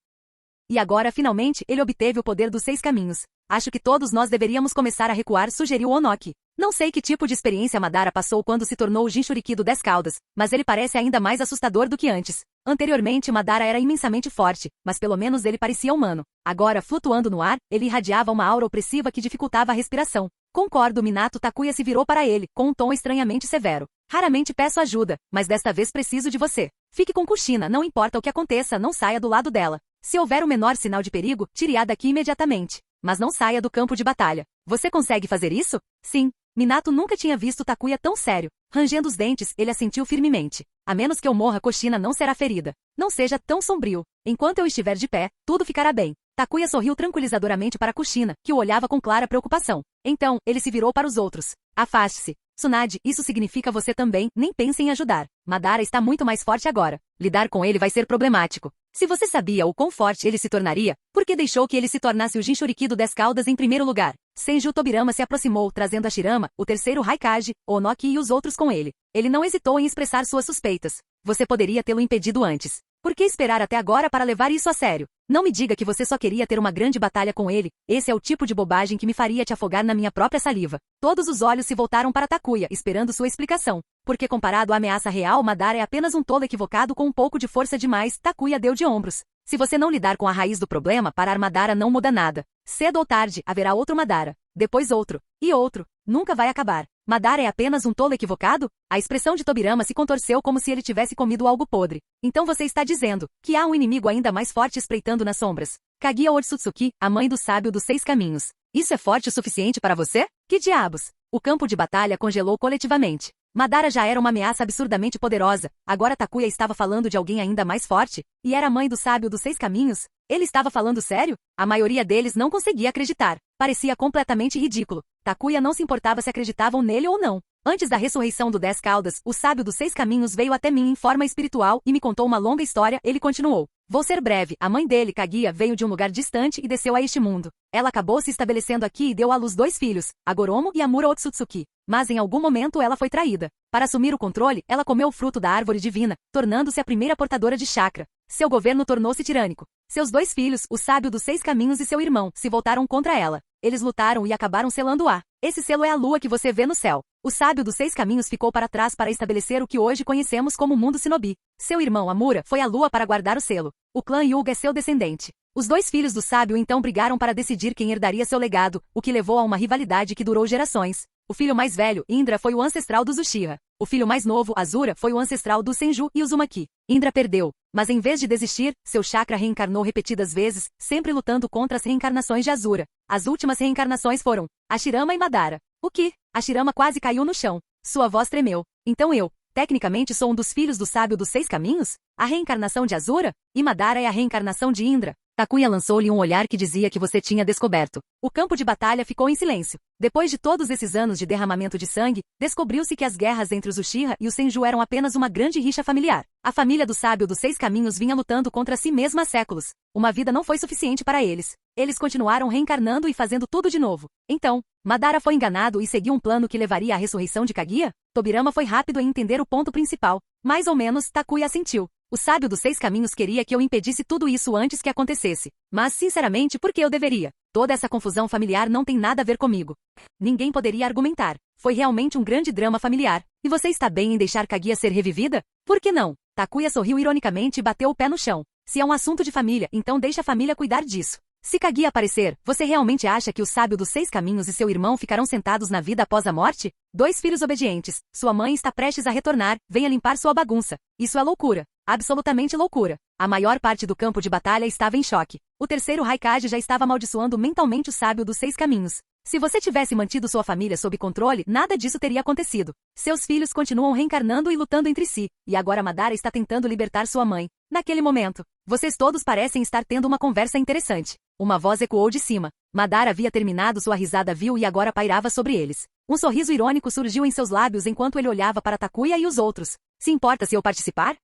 E agora, finalmente, ele obteve o poder dos 6 caminhos. Acho que todos nós deveríamos começar a recuar, sugeriu Onoki. Não sei que tipo de experiência Madara passou quando se tornou o Jinchuriki do 10 Caudas, mas ele parece ainda mais assustador do que antes. Anteriormente Madara era imensamente forte, mas pelo menos ele parecia humano. Agora, flutuando no ar, ele irradiava uma aura opressiva que dificultava a respiração. Concordo, Minato. Takuya se virou para ele, com um tom estranhamente severo. Raramente peço ajuda, mas desta vez preciso de você. Fique com Kushina, não importa o que aconteça, não saia do lado dela. Se houver o menor sinal de perigo, tire-a daqui imediatamente. Mas não saia do campo de batalha. Você consegue fazer isso? Sim. Minato nunca tinha visto Takuya tão sério. Rangendo os dentes, ele assentiu firmemente. A menos que eu morra, Kushina não será ferida. Não seja tão sombrio. Enquanto eu estiver de pé, tudo ficará bem. Takuya sorriu tranquilizadoramente para Kushina, que o olhava com clara preocupação. Então, ele se virou para os outros. Afaste-se. Tsunade, isso significa você também, nem pense em ajudar. Madara está muito mais forte agora. Lidar com ele vai ser problemático. Se você sabia o quão forte ele se tornaria, por que deixou que ele se tornasse o Jinchuriki do 10 Caudas em primeiro lugar? Senju Tobirama se aproximou, trazendo a Shirama, o terceiro Raikage, Onoki e os outros com ele. Ele não hesitou em expressar suas suspeitas. Você poderia tê-lo impedido antes. Por que esperar até agora para levar isso a sério? Não me diga que você só queria ter uma grande batalha com ele. Esse é o tipo de bobagem que me faria te afogar na minha própria saliva. Todos os olhos se voltaram para Takuya, esperando sua explicação. Porque comparado à ameaça real, Madara é apenas um tolo equivocado com um pouco de força demais. Takuya deu de ombros. Se você não lidar com a raiz do problema, parar Madara não muda nada. Cedo ou tarde, haverá outro Madara. Depois outro. E outro. Nunca vai acabar. Madara é apenas um tolo equivocado? A expressão de Tobirama se contorceu como se ele tivesse comido algo podre. Então você está dizendo que há um inimigo ainda mais forte espreitando nas sombras. Kaguya Otsutsuki, a mãe do sábio dos 6 caminhos. Isso é forte o suficiente para você? Que diabos? O campo de batalha congelou coletivamente. Madara já era uma ameaça absurdamente poderosa. Agora Takuya estava falando de alguém ainda mais forte? E era a mãe do sábio dos 6 caminhos? Ele estava falando sério? A maioria deles não conseguia acreditar. Parecia completamente ridículo. Takuya não se importava se acreditavam nele ou não. Antes da ressurreição do 10 Caudas, o sábio dos 6 caminhos veio até mim em forma espiritual e me contou uma longa história. Ele continuou. Vou ser breve. A mãe dele, Kaguya, veio de um lugar distante e desceu a este mundo. Ela acabou se estabelecendo aqui e deu à luz 2 filhos, Agoromo e Amuro Otsutsuki. Mas em algum momento ela foi traída. Para assumir o controle, ela comeu o fruto da árvore divina, tornando-se a primeira portadora de chakra. Seu governo tornou-se tirânico. Seus 2 filhos, o sábio dos 6 caminhos e seu irmão, se voltaram contra ela. Eles lutaram e acabaram selando-a. Esse selo é a lua que você vê no céu. O sábio dos 6 caminhos ficou para trás para estabelecer o que hoje conhecemos como mundo Shinobi. Seu irmão Amura foi a lua para guardar o selo. O clã Hyuga é seu descendente. Os 2 filhos do sábio então brigaram para decidir quem herdaria seu legado, o que levou a uma rivalidade que durou gerações. O filho mais velho, Indra, foi o ancestral dos Uchiha. O filho mais novo, Azura, foi o ancestral dos Senju e Uzumaki. Indra perdeu, mas em vez de desistir, seu chakra reencarnou repetidas vezes, sempre lutando contra as reencarnações de Azura. As últimas reencarnações foram Hashirama e Madara. O que? Hashirama quase caiu no chão. Sua voz tremeu. Então eu, tecnicamente sou um dos filhos do sábio dos 6 caminhos? A reencarnação de Azura? E Madara é a reencarnação de Indra? Takuya lançou-lhe um olhar que dizia que você tinha descoberto. O campo de batalha ficou em silêncio. Depois de todos esses anos de derramamento de sangue, descobriu-se que as guerras entre os Uchiha e os Senju eram apenas uma grande rixa familiar. A família do sábio dos 6 caminhos vinha lutando contra si mesma há séculos. Uma vida não foi suficiente para eles. Eles continuaram reencarnando e fazendo tudo de novo. Então, Madara foi enganado e seguiu um plano que levaria à ressurreição de Kaguya? Tobirama foi rápido em entender o ponto principal. Mais ou menos, Takuya assentiu. O sábio dos 6 caminhos queria que eu impedisse tudo isso antes que acontecesse. Mas, sinceramente, por que eu deveria? Toda essa confusão familiar não tem nada a ver comigo. Ninguém poderia argumentar. Foi realmente um grande drama familiar. E você está bem em deixar Kaguya ser revivida? Por que não? Takuya sorriu ironicamente e bateu o pé no chão. Se é um assunto de família, então deixa a família cuidar disso. Se Kaguya aparecer, você realmente acha que o sábio dos 6 caminhos e seu irmão ficarão sentados na vida após a morte? 2 filhos obedientes. Sua mãe está prestes a retornar. Venha limpar sua bagunça. Isso é loucura. Absolutamente loucura. A maior parte do campo de batalha estava em choque. O terceiro Raikage já estava amaldiçoando mentalmente o sábio dos 6 caminhos. Se você tivesse mantido sua família sob controle, nada disso teria acontecido. Seus filhos continuam reencarnando e lutando entre si, e agora Madara está tentando libertar sua mãe. Naquele momento, vocês todos parecem estar tendo uma conversa interessante. Uma voz ecoou de cima. Madara havia terminado sua risada vil e agora pairava sobre eles. Um sorriso irônico surgiu em seus lábios enquanto ele olhava para Takuya e os outros. Se importa se eu participar?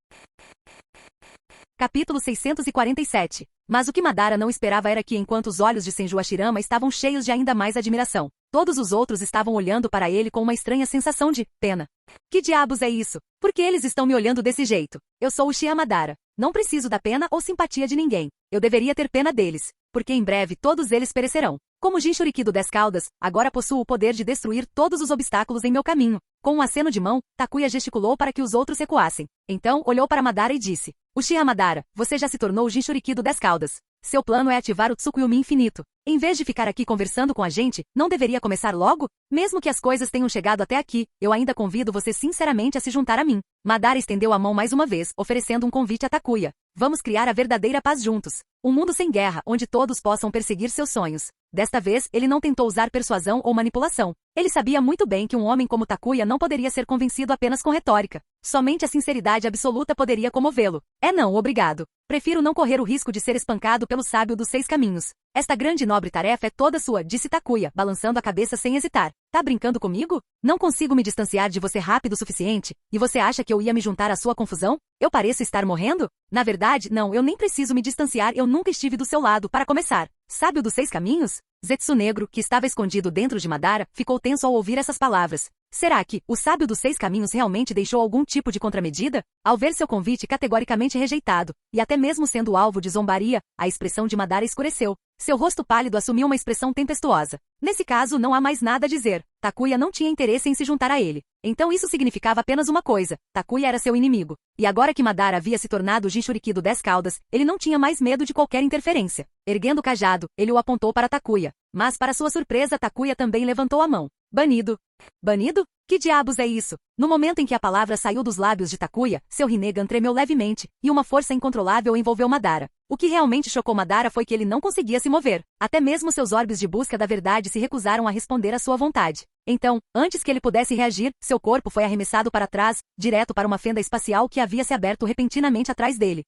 Capítulo 647. Mas o que Madara não esperava era que enquanto os olhos de Senju Hashirama estavam cheios de ainda mais admiração, Todos os outros estavam olhando para ele com uma estranha sensação de pena. Que diabos é isso? Por que eles estão me olhando desse jeito? Eu sou Uchiha Madara. Não preciso da pena ou simpatia de ninguém. Eu deveria ter pena deles, porque em breve todos eles perecerão. Como Jinchuriki do 10 Caudas, agora possuo o poder de destruir todos os obstáculos em meu caminho. Com um aceno de mão, Takuya gesticulou para que os outros recuassem. Então, olhou para Madara e disse: Uchiha Madara, você já se tornou o Jinchuriki do 10 Caudas. Seu plano é ativar o Tsukuyomi infinito. Em vez de ficar aqui conversando com a gente, não deveria começar logo? Mesmo que as coisas tenham chegado até aqui, eu ainda convido você sinceramente a se juntar a mim. Madara estendeu a mão mais uma vez, oferecendo um convite a Takuya. Vamos criar a verdadeira paz juntos. Um mundo sem guerra, onde todos possam perseguir seus sonhos. Desta vez, ele não tentou usar persuasão ou manipulação. Ele sabia muito bem que um homem como Takuya não poderia ser convencido apenas com retórica. Somente a sinceridade absoluta poderia comovê-lo. Não, obrigado. Prefiro não correr o risco de ser espancado pelo sábio dos 6 caminhos. Esta grande e nobre tarefa é toda sua, disse Takuya, balançando a cabeça sem hesitar. Tá brincando comigo? Não consigo me distanciar de você rápido o suficiente, e você acha que eu ia me juntar à sua confusão? Eu pareço estar morrendo? Na verdade, não, eu nem preciso me distanciar, eu nunca estive do seu lado, para começar. Sábio dos 6 caminhos? Zetsu Negro, que estava escondido dentro de Madara, ficou tenso ao ouvir essas palavras. Será que o sábio dos 6 caminhos realmente deixou algum tipo de contramedida? Ao ver seu convite categoricamente rejeitado, e até mesmo sendo alvo de zombaria, a expressão de Madara escureceu. Seu rosto pálido assumiu uma expressão tempestuosa. Nesse caso, não há mais nada a dizer. Takuya não tinha interesse em se juntar a ele. Então isso significava apenas uma coisa. Takuya era seu inimigo. E agora que Madara havia se tornado o Jinchuriki do 10 Caudas, ele não tinha mais medo de qualquer interferência. Erguendo o cajado, ele o apontou para Takuya. Mas para sua surpresa, Takuya também levantou a mão. Banido. Banido? Que diabos é isso? No momento em que a palavra saiu dos lábios de Takuya, seu Rinnegan tremeu levemente, e uma força incontrolável envolveu Madara. O que realmente chocou Madara foi que ele não conseguia se mover. Até mesmo seus orbes de busca da verdade se recusaram a responder à sua vontade. Então, antes que ele pudesse reagir, seu corpo foi arremessado para trás, direto para uma fenda espacial que havia se aberto repentinamente atrás dele.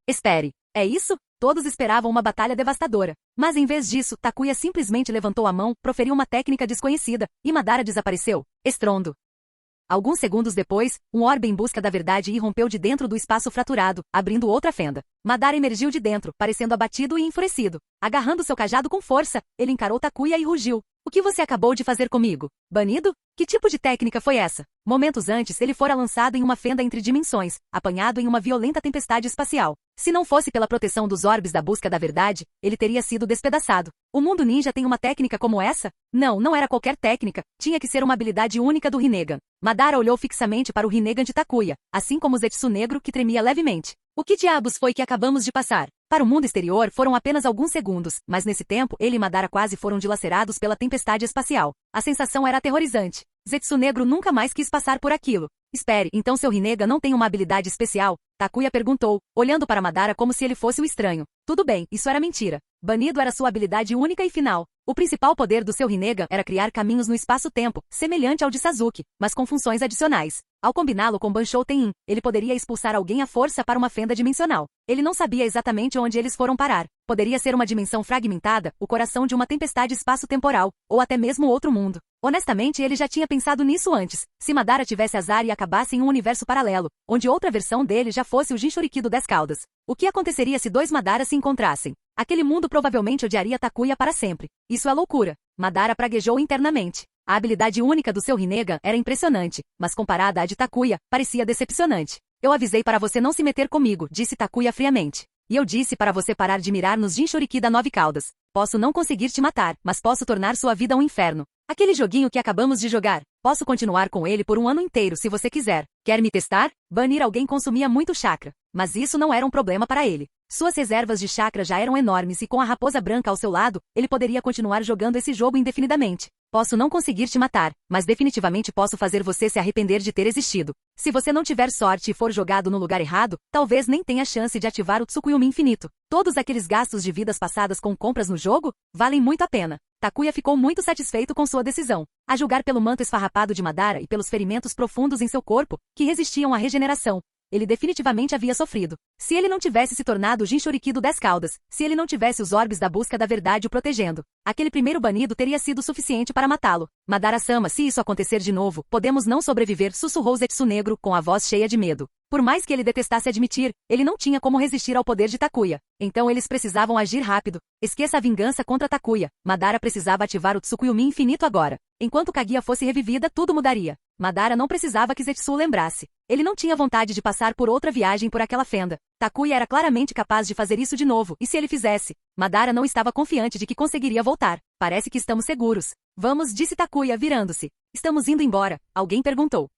Espere. É isso? Todos esperavam uma batalha devastadora. Mas em vez disso, Takuya simplesmente levantou a mão, proferiu uma técnica desconhecida, e Madara desapareceu. Estrondo. Alguns segundos depois, um orbe em busca da verdade irrompeu de dentro do espaço fraturado, abrindo outra fenda. Madara emergiu de dentro, parecendo abatido e enfurecido. Agarrando seu cajado com força, ele encarou Takuya e rugiu. O que você acabou de fazer comigo? Banido? Que tipo de técnica foi essa? Momentos antes, ele fora lançado em uma fenda entre dimensões, apanhado em uma violenta tempestade espacial. Se não fosse pela proteção dos orbes da busca da verdade, ele teria sido despedaçado. O mundo ninja tem uma técnica como essa? Não, não era qualquer técnica, tinha que ser uma habilidade única do Rinnegan. Madara olhou fixamente para o Rinnegan de Takuya, assim como o Zetsu Negro que tremia levemente. O que diabos foi que acabamos de passar? Para o mundo exterior foram apenas alguns segundos, mas nesse tempo ele e Madara quase foram dilacerados pela tempestade espacial. A sensação era aterrorizante. Zetsu Negro nunca mais quis passar por aquilo. Espere, então seu Rinnegan não tem uma habilidade especial? Takuya perguntou, olhando para Madara como se ele fosse o estranho. Tudo bem, isso era mentira. Banido era sua habilidade única e final. O principal poder do seu Rinnegan era criar caminhos no espaço-tempo, semelhante ao de Sasuke, mas com funções adicionais. Ao combiná-lo com Banshou Tenin, ele poderia expulsar alguém à força para uma fenda dimensional. Ele não sabia exatamente onde eles foram parar. Poderia ser uma dimensão fragmentada, o coração de uma tempestade espaço-temporal, ou até mesmo outro mundo. Honestamente, ele já tinha pensado nisso antes. Se Madara tivesse azar e acabasse em um universo paralelo, onde outra versão dele já fosse o Jinchuriki do 10 Caudas. O que aconteceria se dois Madaras se encontrassem? Aquele mundo provavelmente odiaria Takuya para sempre. Isso é loucura. Madara praguejou internamente. A habilidade única do seu Rinnegan era impressionante, mas comparada à de Takuya, parecia decepcionante. Eu avisei para você não se meter comigo, disse Takuya friamente. E eu disse para você parar de mirar nos Jinchuriki da 9 Caudas. Posso não conseguir te matar, mas posso tornar sua vida um inferno. Aquele joguinho que acabamos de jogar. Posso continuar com ele por um ano inteiro se você quiser. Quer me testar? Banir alguém consumia muito chakra. Mas isso não era um problema para ele. Suas reservas de chakra já eram enormes e com a raposa branca ao seu lado, ele poderia continuar jogando esse jogo indefinidamente. Posso não conseguir te matar, mas definitivamente posso fazer você se arrepender de ter existido. Se você não tiver sorte e for jogado no lugar errado, talvez nem tenha chance de ativar o Tsukuyomi infinito. Todos aqueles gastos de vidas passadas com compras no jogo, valem muito a pena. Takuya ficou muito satisfeito com sua decisão. A julgar pelo manto esfarrapado de Madara e pelos ferimentos profundos em seu corpo, que resistiam à regeneração, ele definitivamente havia sofrido. Se ele não tivesse se tornado o Jinchuriki do 10 caudas, se ele não tivesse os orbes da busca da verdade o protegendo, aquele primeiro banido teria sido suficiente para matá-lo. Madara-sama, se isso acontecer de novo, podemos não sobreviver, sussurrou Zetsu Negro com a voz cheia de medo. Por mais que ele detestasse admitir, ele não tinha como resistir ao poder de Takuya. Então eles precisavam agir rápido. Esqueça a vingança contra Takuya. Madara precisava ativar o Tsukuyomi infinito agora. Enquanto Kaguya fosse revivida, tudo mudaria. Madara não precisava que Zetsu lembrasse. Ele não tinha vontade de passar por outra viagem por aquela fenda. Takuya era claramente capaz de fazer isso de novo, e se ele fizesse? Madara não estava confiante de que conseguiria voltar. Parece que estamos seguros. Vamos, disse Takuya, virando-se. Estamos indo embora, alguém perguntou.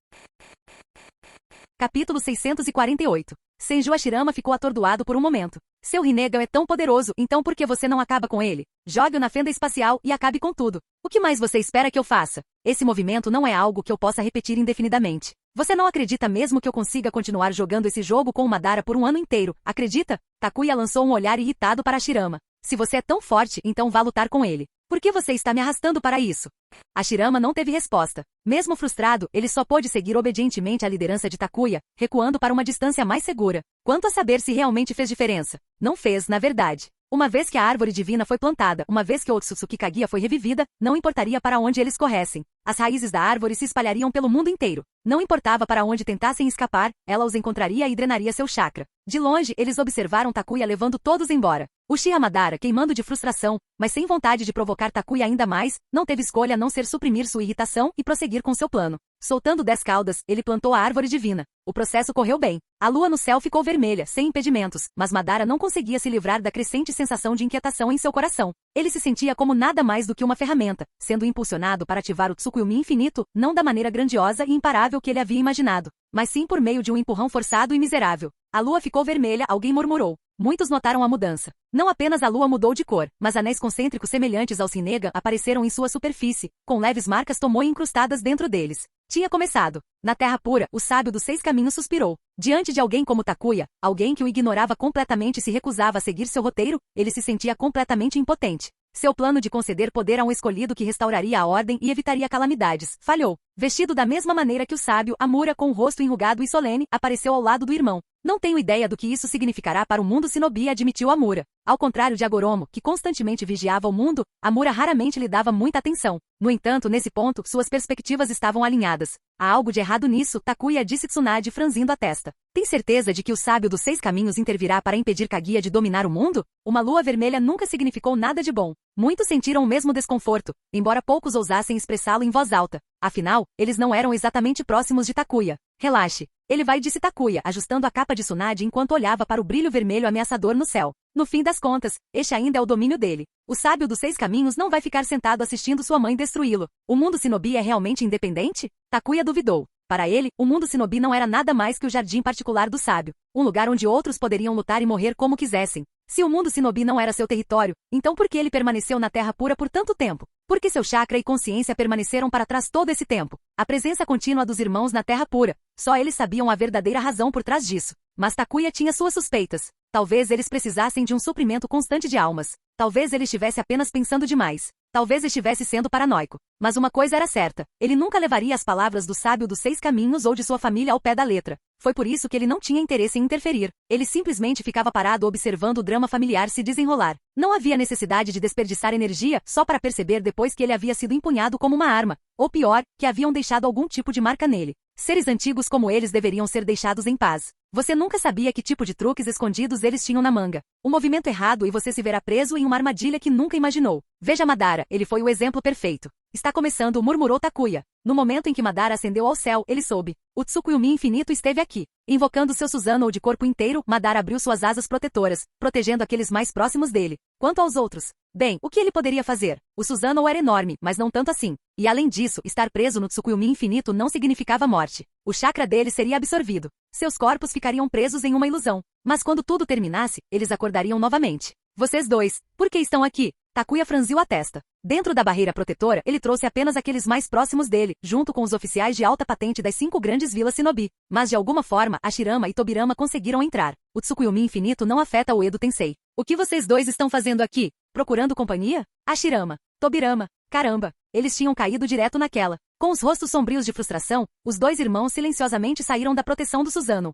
Capítulo 648. Senju Hashirama ficou atordoado por um momento. Seu Rinnegan é tão poderoso, então por que você não acaba com ele? Jogue-o na fenda espacial e acabe com tudo. O que mais você espera que eu faça? Esse movimento não é algo que eu possa repetir indefinidamente. Você não acredita mesmo que eu consiga continuar jogando esse jogo com o Madara por um ano inteiro, acredita? Takuya lançou um olhar irritado para Hashirama. Se você é tão forte, então vá lutar com ele. Por que você está me arrastando para isso? Hashirama não teve resposta. Mesmo frustrado, ele só pôde seguir obedientemente a liderança de Takuya, recuando para uma distância mais segura. Quanto a saber se realmente fez diferença? Não fez, na verdade. Uma vez que a árvore divina foi plantada, uma vez que Otsutsuki Kaguya foi revivida, não importaria para onde eles corressem. As raízes da árvore se espalhariam pelo mundo inteiro. Não importava para onde tentassem escapar, ela os encontraria e drenaria seu chakra. De longe, eles observaram Takuya levando todos embora. Uchiha Madara, queimando de frustração, mas sem vontade de provocar Takuya ainda mais, não teve escolha a não ser suprimir sua irritação e prosseguir com seu plano. Soltando 10 caudas, ele plantou a árvore divina. O processo correu bem. A lua no céu ficou vermelha, sem impedimentos, mas Madara não conseguia se livrar da crescente sensação de inquietação em seu coração. Ele se sentia como nada mais do que uma ferramenta, sendo impulsionado para ativar o Tsukuyomi infinito, não da maneira grandiosa e imparável que ele havia imaginado, mas sim por meio de um empurrão forçado e miserável. A lua ficou vermelha, alguém murmurou. Muitos notaram a mudança. Não apenas a lua mudou de cor, mas anéis concêntricos semelhantes ao Rinnegan apareceram em sua superfície, com leves marcas Tomoe incrustadas dentro deles. Tinha começado. Na Terra Pura, o sábio dos 6 caminhos suspirou. Diante de alguém como Takuya, alguém que o ignorava completamente e se recusava a seguir seu roteiro, ele se sentia completamente impotente. Seu plano de conceder poder a um escolhido que restauraria a ordem e evitaria calamidades falhou. Vestido da mesma maneira que o sábio, Amura, com o rosto enrugado e solene, apareceu ao lado do irmão. Não tenho ideia do que isso significará para o mundo Shinobi, admitiu Amura. Ao contrário de Agoromo, que constantemente vigiava o mundo, Amura raramente lhe dava muita atenção. No entanto, nesse ponto, suas perspectivas estavam alinhadas. Há algo de errado nisso, Takuya, disse Tsunade franzindo a testa. Tem certeza de que o sábio dos 6 caminhos intervirá para impedir Kaguya de dominar o mundo? Uma lua vermelha nunca significou nada de bom. Muitos sentiram o mesmo desconforto, embora poucos ousassem expressá-lo em voz alta. Afinal, eles não eram exatamente próximos de Takuya. Relaxe. Ele vai, disse Takuya, ajustando a capa de Tsunade enquanto olhava para o brilho vermelho ameaçador no céu. No fim das contas, este ainda é o domínio dele. O sábio dos 6 caminhos não vai ficar sentado assistindo sua mãe destruí-lo. O mundo Shinobi é realmente independente? Takuya duvidou. Para ele, o mundo Shinobi não era nada mais que o jardim particular do sábio. Um lugar onde outros poderiam lutar e morrer como quisessem. Se o mundo Shinobi não era seu território, então por que ele permaneceu na Terra Pura por tanto tempo? Por que seu chakra e consciência permaneceram para trás todo esse tempo? A presença contínua dos irmãos na Terra Pura. Só eles sabiam a verdadeira razão por trás disso. Mas Takuya tinha suas suspeitas. Talvez eles precisassem de um suprimento constante de almas. Talvez ele estivesse apenas pensando demais. Talvez estivesse sendo paranoico. Mas uma coisa era certa. Ele nunca levaria as palavras do sábio dos 6 caminhos ou de sua família ao pé da letra. Foi por isso que ele não tinha interesse em interferir. Ele simplesmente ficava parado observando o drama familiar se desenrolar. Não havia necessidade de desperdiçar energia só para perceber depois que ele havia sido empunhado como uma arma. Ou pior, que haviam deixado algum tipo de marca nele. Seres antigos como eles deveriam ser deixados em paz. Você nunca sabia que tipo de truques escondidos eles tinham na manga. Um movimento errado e você se verá preso em uma armadilha que nunca imaginou. Veja Madara, ele foi o exemplo perfeito. Está começando, murmurou Takuya. No momento em que Madara ascendeu ao céu, ele soube. O Tsukuyomi infinito esteve aqui. Invocando seu Susanoo de corpo inteiro, Madara abriu suas asas protetoras, protegendo aqueles mais próximos dele. Quanto aos outros, bem, o que ele poderia fazer? O Susanoo era enorme, mas não tanto assim. E além disso, estar preso no Tsukuyomi infinito não significava morte. O chakra dele seria absorvido. Seus corpos ficariam presos em uma ilusão. Mas quando tudo terminasse, eles acordariam novamente. Vocês dois, por que estão aqui? Takuya franziu a testa. Dentro da barreira protetora, ele trouxe apenas aqueles mais próximos dele, junto com os oficiais de alta patente das 5 grandes vilas Shinobi. Mas de alguma forma, Hashirama e Tobirama conseguiram entrar. O Tsukuyomi infinito não afeta o Edo Tensei. O que vocês dois estão fazendo aqui? Procurando companhia? Hashirama. Tobirama. Caramba. Eles tinham caído direto naquela. Com os rostos sombrios de frustração, os 2 irmãos silenciosamente saíram da proteção do Susanoo.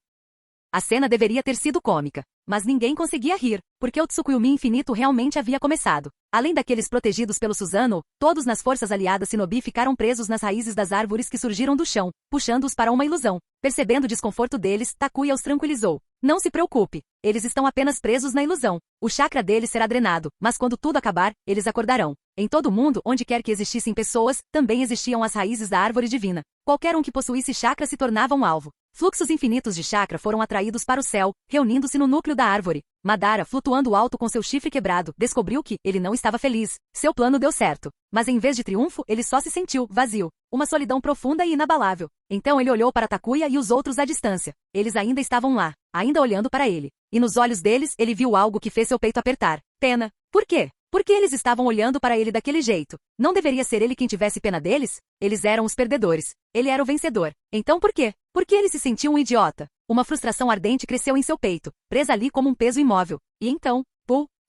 A cena deveria ter sido cômica. Mas ninguém conseguia rir, porque o Tsukuyomi infinito realmente havia começado. Além daqueles protegidos pelo Susanoo, todos nas forças aliadas Shinobi ficaram presos nas raízes das árvores que surgiram do chão, puxando-os para uma ilusão. Percebendo o desconforto deles, Takuya os tranquilizou. Não se preocupe, eles estão apenas presos na ilusão. O chakra deles será drenado, mas quando tudo acabar, eles acordarão. Em todo o mundo, onde quer que existissem pessoas, também existiam as raízes da árvore divina. Qualquer um que possuísse chakra se tornava um alvo. Fluxos infinitos de chakra foram atraídos para o céu, reunindo-se no núcleo da árvore. Madara, flutuando alto com seu chifre quebrado, descobriu que ele não estava feliz. Seu plano deu certo. Mas em vez de triunfo, ele só se sentiu vazio. Uma solidão profunda e inabalável. Então ele olhou para Takuya e os outros à distância. Eles ainda estavam lá, ainda olhando para ele. E nos olhos deles, ele viu algo que fez seu peito apertar. Pena. Por quê? Por que eles estavam olhando para ele daquele jeito? Não deveria ser ele quem tivesse pena deles? Eles eram os perdedores. Ele era o vencedor. Então por quê? Porque ele se sentiu um idiota. Uma frustração ardente cresceu em seu peito, presa ali como um peso imóvel. E então,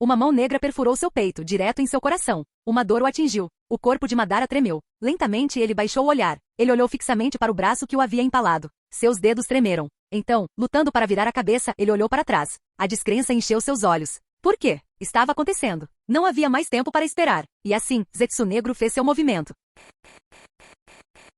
uma mão negra perfurou seu peito, direto em seu coração. Uma dor o atingiu. O corpo de Madara tremeu. Lentamente ele baixou o olhar. Ele olhou fixamente para o braço que o havia empalado. Seus dedos tremeram. Então, lutando para virar a cabeça, ele olhou para trás. A descrença encheu seus olhos. Por quê? Estava acontecendo. Não havia mais tempo para esperar. E assim, Zetsu Negro fez seu movimento.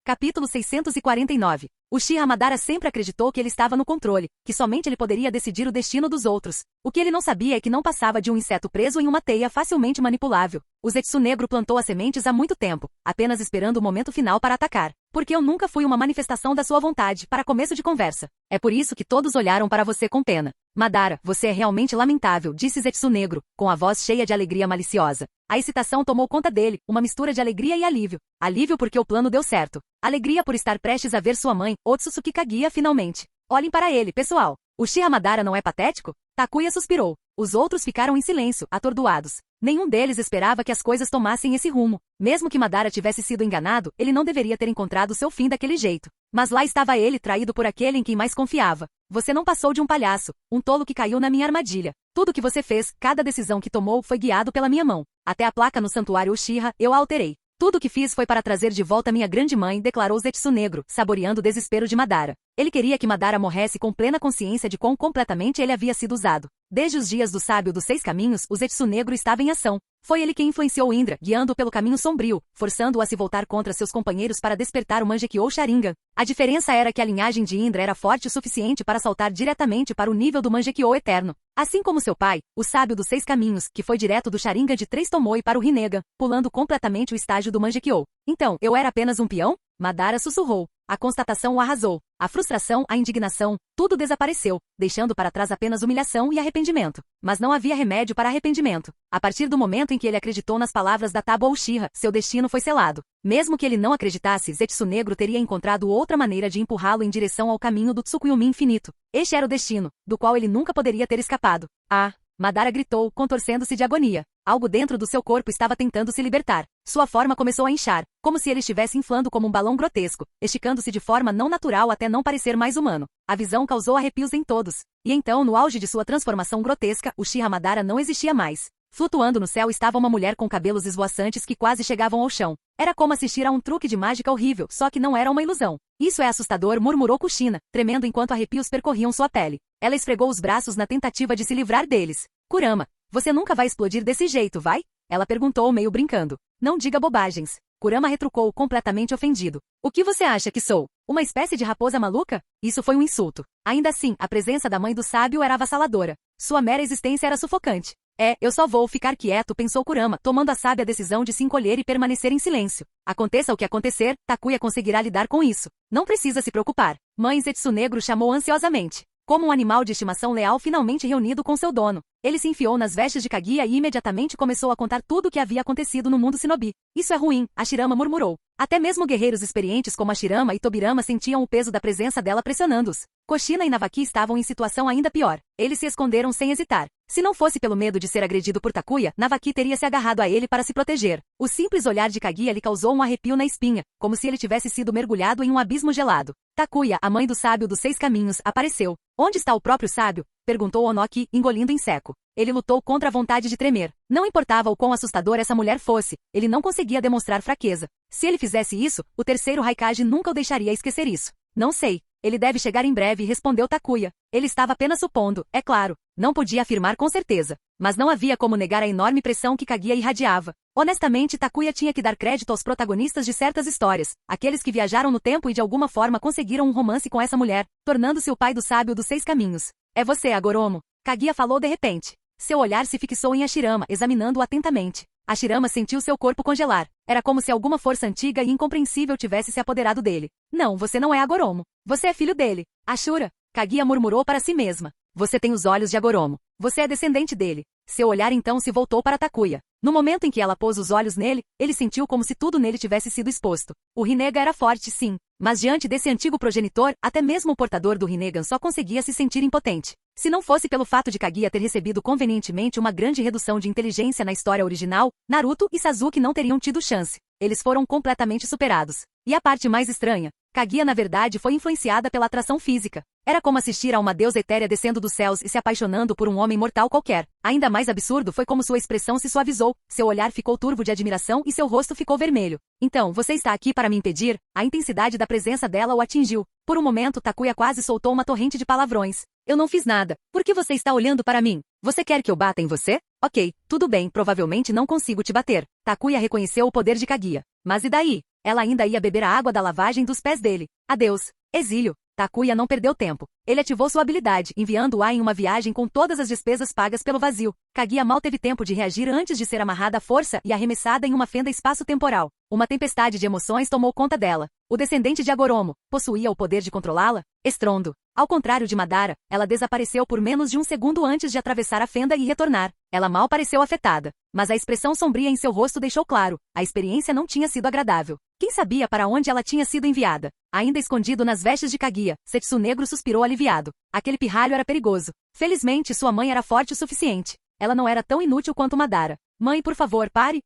Capítulo 649. Uchiha Madara sempre acreditou que ele estava no controle, que somente ele poderia decidir o destino dos outros. O que ele não sabia é que não passava de um inseto preso em uma teia facilmente manipulável. O Zetsu Negro plantou as sementes há muito tempo, apenas esperando o momento final para atacar. Porque eu nunca fui uma manifestação da sua vontade, para começo de conversa. É por isso que todos olharam para você com pena. Madara, você é realmente lamentável, disse Zetsu Negro, com a voz cheia de alegria maliciosa. A excitação tomou conta dele, uma mistura de alegria e alívio. Alívio porque o plano deu certo. Alegria por estar prestes a ver sua mãe, Otsutsuki Kaguya, finalmente. Olhem para ele, pessoal. Uchiha Madara não é patético? Takuya suspirou. Os outros ficaram em silêncio, atordoados. Nenhum deles esperava que as coisas tomassem esse rumo. Mesmo que Madara tivesse sido enganado, ele não deveria ter encontrado seu fim daquele jeito. Mas lá estava ele, traído por aquele em quem mais confiava. Você não passou de um palhaço, um tolo que caiu na minha armadilha. Tudo que você fez, cada decisão que tomou foi guiado pela minha mão. Até a placa no santuário Uchiha, eu a alterei. Tudo o que fiz foi para trazer de volta minha grande mãe, declarou Zetsu Negro, saboreando o desespero de Madara. Ele queria que Madara morresse com plena consciência de quão completamente ele havia sido usado. Desde os dias do sábio dos 6 caminhos, o Zetsu Negro estava em ação. Foi ele quem influenciou Indra, guiando-o pelo caminho sombrio, forçando-o a se voltar contra seus companheiros para despertar o Mangekyou Sharingan. A diferença era que a linhagem de Indra era forte o suficiente para saltar diretamente para o nível do Mangekyou Eterno. Assim como seu pai, o sábio dos 6 caminhos, que foi direto do Sharingan de 3 Tomoe para o Rinnegan, pulando completamente o estágio do Mangekyou. Então, eu era apenas um peão? Madara sussurrou. A constatação o arrasou. A frustração, a indignação, tudo desapareceu, deixando para trás apenas humilhação e arrependimento. Mas não havia remédio para arrependimento. A partir do momento em que ele acreditou nas palavras da Tábua Uchiha, seu destino foi selado. Mesmo que ele não acreditasse, Zetsu Negro teria encontrado outra maneira de empurrá-lo em direção ao caminho do Tsukuyomi infinito. Este era o destino, do qual ele nunca poderia ter escapado. Ah! Madara gritou, contorcendo-se de agonia. Algo dentro do seu corpo estava tentando se libertar. Sua forma começou a inchar, como se ele estivesse inflando como um balão grotesco, esticando-se de forma não natural até não parecer mais humano. A visão causou arrepios em todos. E então, no auge de sua transformação grotesca, Uchiha Madara não existia mais. Flutuando no céu estava uma mulher com cabelos esvoaçantes que quase chegavam ao chão. Era como assistir a um truque de mágica horrível, só que não era uma ilusão. Isso é assustador, murmurou Kushina, tremendo enquanto arrepios percorriam sua pele. Ela esfregou os braços na tentativa de se livrar deles. Kurama, você nunca vai explodir desse jeito, vai? Ela perguntou meio brincando. Não diga bobagens. Kurama retrucou completamente ofendido. O que você acha que sou? Uma espécie de raposa maluca? Isso foi um insulto. Ainda assim, a presença da mãe do sábio era avassaladora. Sua mera existência era sufocante. Eu só vou ficar quieto, pensou Kurama, tomando a sábia decisão de se encolher e permanecer em silêncio. Aconteça o que acontecer, Takuya conseguirá lidar com isso. Não precisa se preocupar. Mãe Zetsu Negro chamou ansiosamente. Como um animal de estimação leal finalmente reunido com seu dono. Ele se enfiou nas vestes de Kaguya e imediatamente começou a contar tudo o que havia acontecido no mundo Shinobi. Isso é ruim, Hashirama murmurou. Até mesmo guerreiros experientes como Hashirama e Tobirama sentiam o peso da presença dela pressionando-os. Kushina e Navaki estavam em situação ainda pior. Eles se esconderam sem hesitar. Se não fosse pelo medo de ser agredido por Takuya, Navaki teria se agarrado a ele para se proteger. O simples olhar de Kaguya lhe causou um arrepio na espinha, como se ele tivesse sido mergulhado em um abismo gelado. Takuya, a mãe do sábio dos 6 caminhos, apareceu. Onde está o próprio sábio? Perguntou Onoki, engolindo em seco. Ele lutou contra a vontade de tremer. Não importava o quão assustadora essa mulher fosse, ele não conseguia demonstrar fraqueza. Se ele fizesse isso, o terceiro Raikage nunca o deixaria esquecer isso. Não sei. Ele deve chegar em breve, respondeu Takuya. Ele estava apenas supondo, é claro. Não podia afirmar com certeza. Mas não havia como negar a enorme pressão que Kaguya irradiava. Honestamente, Takuya tinha que dar crédito aos protagonistas de certas histórias, aqueles que viajaram no tempo e de alguma forma conseguiram um romance com essa mulher, tornando-se o pai do sábio dos 6 caminhos. É você, Agoromo. Kaguya falou de repente. Seu olhar se fixou em Hashirama, examinando-o atentamente. Hashirama sentiu seu corpo congelar. Era como se alguma força antiga e incompreensível tivesse se apoderado dele. Não, você não é Agoromo. Você é filho dele. Ashura. Kaguya murmurou para si mesma. Você tem os olhos de Agoromo. Você é descendente dele. Seu olhar então se voltou para Takuya. No momento em que ela pôs os olhos nele, ele sentiu como se tudo nele tivesse sido exposto. O Rinnegan era forte, sim. Mas diante desse antigo progenitor, até mesmo o portador do Rinnegan só conseguia se sentir impotente. Se não fosse pelo fato de Kaguya ter recebido convenientemente uma grande redução de inteligência na história original, Naruto e Sasuke não teriam tido chance. Eles foram completamente superados. E a parte mais estranha, Kaguya na verdade foi influenciada pela atração física. Era como assistir a uma deusa etérea descendo dos céus e se apaixonando por um homem mortal qualquer. Ainda mais absurdo foi como sua expressão se suavizou, seu olhar ficou turvo de admiração e seu rosto ficou vermelho. Então, você está aqui para me impedir? A intensidade da presença dela o atingiu. Por um momento, Takuya quase soltou uma torrente de palavrões. Eu não fiz nada. Por que você está olhando para mim? Você quer que eu bata em você? Ok, tudo bem, provavelmente não consigo te bater. Takuya reconheceu o poder de Kaguya. Mas e daí? Ela ainda ia beber a água da lavagem dos pés dele. Adeus. Exílio. Takuya não perdeu tempo. Ele ativou sua habilidade, enviando-a em uma viagem com todas as despesas pagas pelo vazio. Kaguya mal teve tempo de reagir antes de ser amarrada à força e arremessada em uma fenda espaço-temporal. Uma tempestade de emoções tomou conta dela. O descendente de Agoromo possuía o poder de controlá-la? Estrondo. Ao contrário de Madara, ela desapareceu por menos de um segundo antes de atravessar a fenda e retornar. Ela mal pareceu afetada. Mas a expressão sombria em seu rosto deixou claro, a experiência não tinha sido agradável. Quem sabia para onde ela tinha sido enviada? Ainda escondido nas vestes de Kaguya, Setsu Negro suspirou aliviado. Aquele pirralho era perigoso. Felizmente, sua mãe era forte o suficiente. Ela não era tão inútil quanto Madara. Mãe, por favor, pare.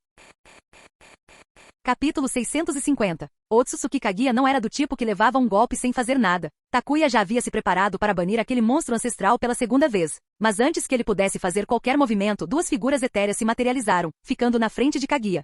Capítulo 650. Otsutsuki Kaguya não era do tipo que levava um golpe sem fazer nada. Takuya já havia se preparado para banir aquele monstro ancestral pela segunda vez. Mas antes que ele pudesse fazer qualquer movimento, duas figuras etéreas se materializaram, ficando na frente de Kaguya.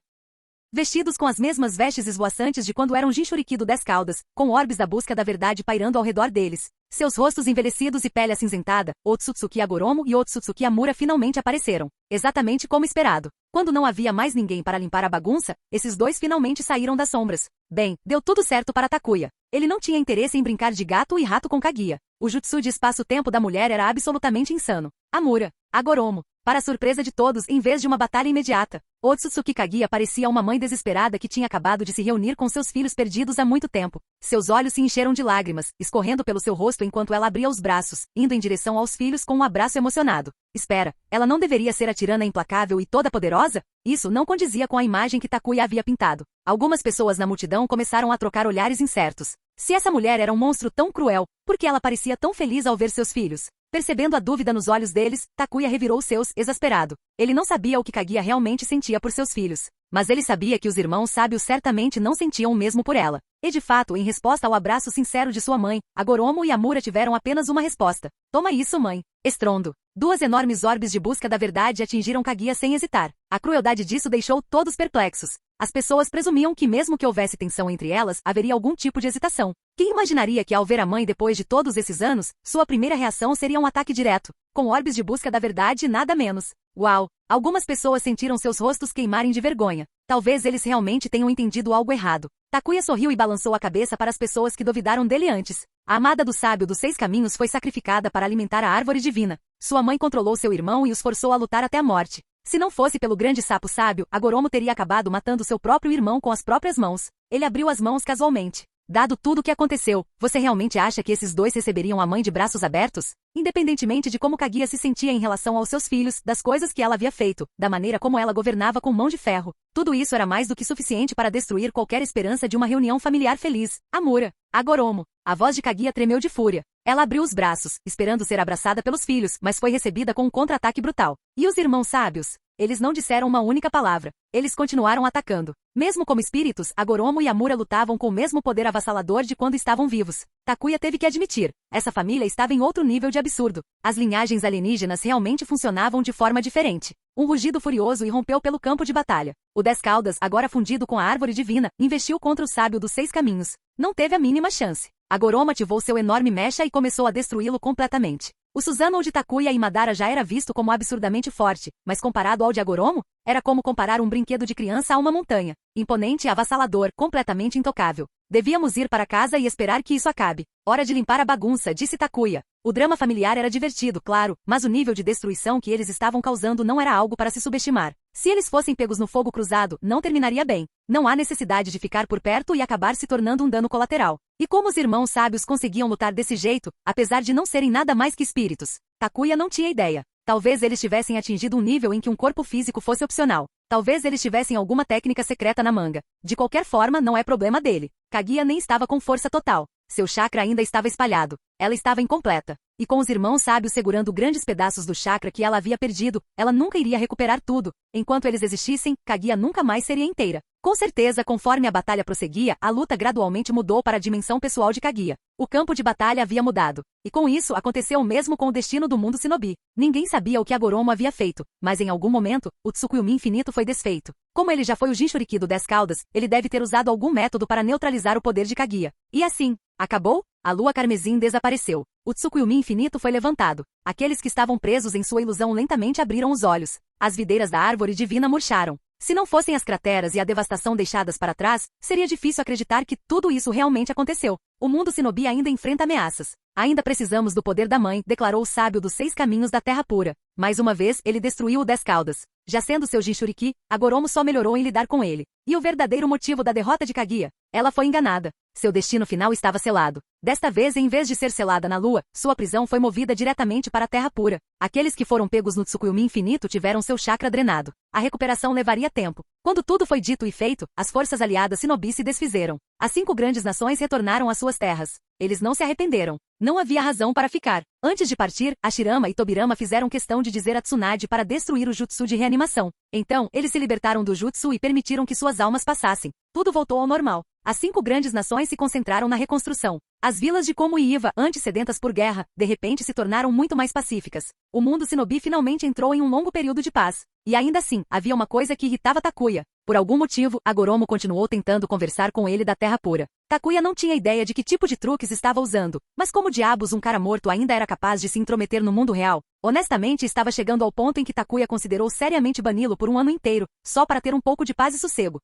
Vestidos com as mesmas vestes esvoaçantes de quando eram Jinchuriki do 10 caudas, com orbes da busca da verdade pairando ao redor deles. Seus rostos envelhecidos e pele acinzentada, Otsutsuki Agoromo e Otsutsuki Amura finalmente apareceram. Exatamente como esperado. Quando não havia mais ninguém para limpar a bagunça, esses dois finalmente saíram das sombras. Bem, deu tudo certo para Takuya. Ele não tinha interesse em brincar de gato e rato com Kaguya. O jutsu de espaço-tempo da mulher era absolutamente insano. Amura, Agoromo. Para a surpresa de todos, em vez de uma batalha imediata, Otsutsuki Kaguya parecia uma mãe desesperada que tinha acabado de se reunir com seus filhos perdidos há muito tempo. Seus olhos se encheram de lágrimas, escorrendo pelo seu rosto enquanto ela abria os braços, indo em direção aos filhos com um abraço emocionado. Espera, ela não deveria ser a tirana implacável e toda poderosa? Isso não condizia com a imagem que Takuya havia pintado. Algumas pessoas na multidão começaram a trocar olhares incertos. Se essa mulher era um monstro tão cruel, por que ela parecia tão feliz ao ver seus filhos? Percebendo a dúvida nos olhos deles, Takuya revirou os seus, exasperado. Ele não sabia o que Kaguya realmente sentia por seus filhos. Mas ele sabia que os irmãos sábios certamente não sentiam o mesmo por ela. E de fato, em resposta ao abraço sincero de sua mãe, Agoromo e Amura tiveram apenas uma resposta. Toma isso, mãe. Estrondo. Duas enormes orbes de busca da verdade atingiram Kaguya sem hesitar. A crueldade disso deixou todos perplexos. As pessoas presumiam que mesmo que houvesse tensão entre elas, haveria algum tipo de hesitação. Quem imaginaria que ao ver a mãe depois de todos esses anos, sua primeira reação seria um ataque direto, com orbes de busca da verdade e nada menos? Uau! Algumas pessoas sentiram seus rostos queimarem de vergonha. Talvez eles realmente tenham entendido algo errado. Takuya sorriu e balançou a cabeça para as pessoas que duvidaram dele antes. A amada do sábio dos 6 caminhos foi sacrificada para alimentar a árvore divina. Sua mãe controlou seu irmão e os forçou a lutar até a morte. Se não fosse pelo grande sapo sábio, Agoromo teria acabado matando seu próprio irmão com as próprias mãos. Ele abriu as mãos casualmente. Dado tudo o que aconteceu, você realmente acha que esses dois receberiam a mãe de braços abertos? Independentemente de como Kaguya se sentia em relação aos seus filhos, das coisas que ela havia feito, da maneira como ela governava com mão de ferro, tudo isso era mais do que suficiente para destruir qualquer esperança de uma reunião familiar feliz. Amura. Agoromo. A voz de Kaguya tremeu de fúria. Ela abriu os braços, esperando ser abraçada pelos filhos, mas foi recebida com um contra-ataque brutal. E os irmãos sábios? Eles não disseram uma única palavra. Eles continuaram atacando. Mesmo como espíritos, Agoromo e Amura lutavam com o mesmo poder avassalador de quando estavam vivos. Takuya teve que admitir. Essa família estava em outro nível de absurdo. As linhagens alienígenas realmente funcionavam de forma diferente. Um rugido furioso irrompeu pelo campo de batalha. O 10 caudas, agora fundido com a árvore divina, investiu contra o sábio dos 6 caminhos. Não teve a mínima chance. A Goroma ativou seu enorme mecha e começou a destruí-lo completamente. O Susanoo de Takuya e Madara já era visto como absurdamente forte, mas comparado ao de Agoromo, era como comparar um brinquedo de criança a uma montanha. Imponente e avassalador, completamente intocável. Devíamos ir para casa e esperar que isso acabe. Hora de limpar a bagunça, disse Takuya. O drama familiar era divertido, claro, mas o nível de destruição que eles estavam causando não era algo para se subestimar. Se eles fossem pegos no fogo cruzado, não terminaria bem. Não há necessidade de ficar por perto e acabar se tornando um dano colateral. E como os irmãos sábios conseguiam lutar desse jeito, apesar de não serem nada mais que espíritos? Takuya não tinha ideia. Talvez eles tivessem atingido um nível em que um corpo físico fosse opcional. Talvez eles tivessem alguma técnica secreta na manga. De qualquer forma, não é problema dele. Kaguya nem estava com força total. Seu chakra ainda estava espalhado. Ela estava incompleta. E com os irmãos sábios segurando grandes pedaços do chakra que ela havia perdido, ela nunca iria recuperar tudo. Enquanto eles existissem, Kaguya nunca mais seria inteira. Com certeza, conforme a batalha prosseguia, a luta gradualmente mudou para a dimensão pessoal de Kaguya. O campo de batalha havia mudado. E com isso, aconteceu o mesmo com o destino do mundo Shinobi. Ninguém sabia o que Agoromo havia feito, mas em algum momento, o Tsukuyomi infinito foi desfeito. Como ele já foi o Jinchuriki do 10 caudas, ele deve ter usado algum método para neutralizar o poder de Kaguya. E assim, acabou? A lua carmesim desapareceu. O Tsukuyomi infinito foi levantado. Aqueles que estavam presos em sua ilusão lentamente abriram os olhos. As videiras da árvore divina murcharam. Se não fossem as crateras e a devastação deixadas para trás, seria difícil acreditar que tudo isso realmente aconteceu. O mundo Shinobi ainda enfrenta ameaças. Ainda precisamos do poder da mãe, declarou o sábio dos 6 caminhos da terra pura. Mais uma vez, ele destruiu o 10 caudas. Já sendo seu Jinchuriki, Agoromo só melhorou em lidar com ele. E o verdadeiro motivo da derrota de Kaguya? Ela foi enganada. Seu destino final estava selado. Desta vez, em vez de ser selada na lua, sua prisão foi movida diretamente para a terra pura. Aqueles que foram pegos no Tsukuyomi infinito tiveram seu chakra drenado. A recuperação levaria tempo. Quando tudo foi dito e feito, as forças aliadas Shinobi se desfizeram. As 5 grandes nações retornaram às suas terras. Eles não se arrependeram. Não havia razão para ficar. Antes de partir, Hashirama e Tobirama fizeram questão de dizer a Tsunade para destruir o jutsu de reanimação. Então, eles se libertaram do jutsu e permitiram que suas almas passassem. Tudo voltou ao normal. As 5 grandes nações se concentraram na reconstrução. As vilas de Komu e Iva, antes sedentas por guerra, de repente se tornaram muito mais pacíficas. O mundo Shinobi finalmente entrou em um longo período de paz. E ainda assim, havia uma coisa que irritava Takuya. Por algum motivo, Agoromo continuou tentando conversar com ele da Terra Pura. Takuya não tinha ideia de que tipo de truques estava usando, mas como diabos um cara morto ainda era capaz de se intrometer no mundo real? Honestamente, estava chegando ao ponto em que Takuya considerou seriamente bani-lo por um ano inteiro, só para ter um pouco de paz e sossego.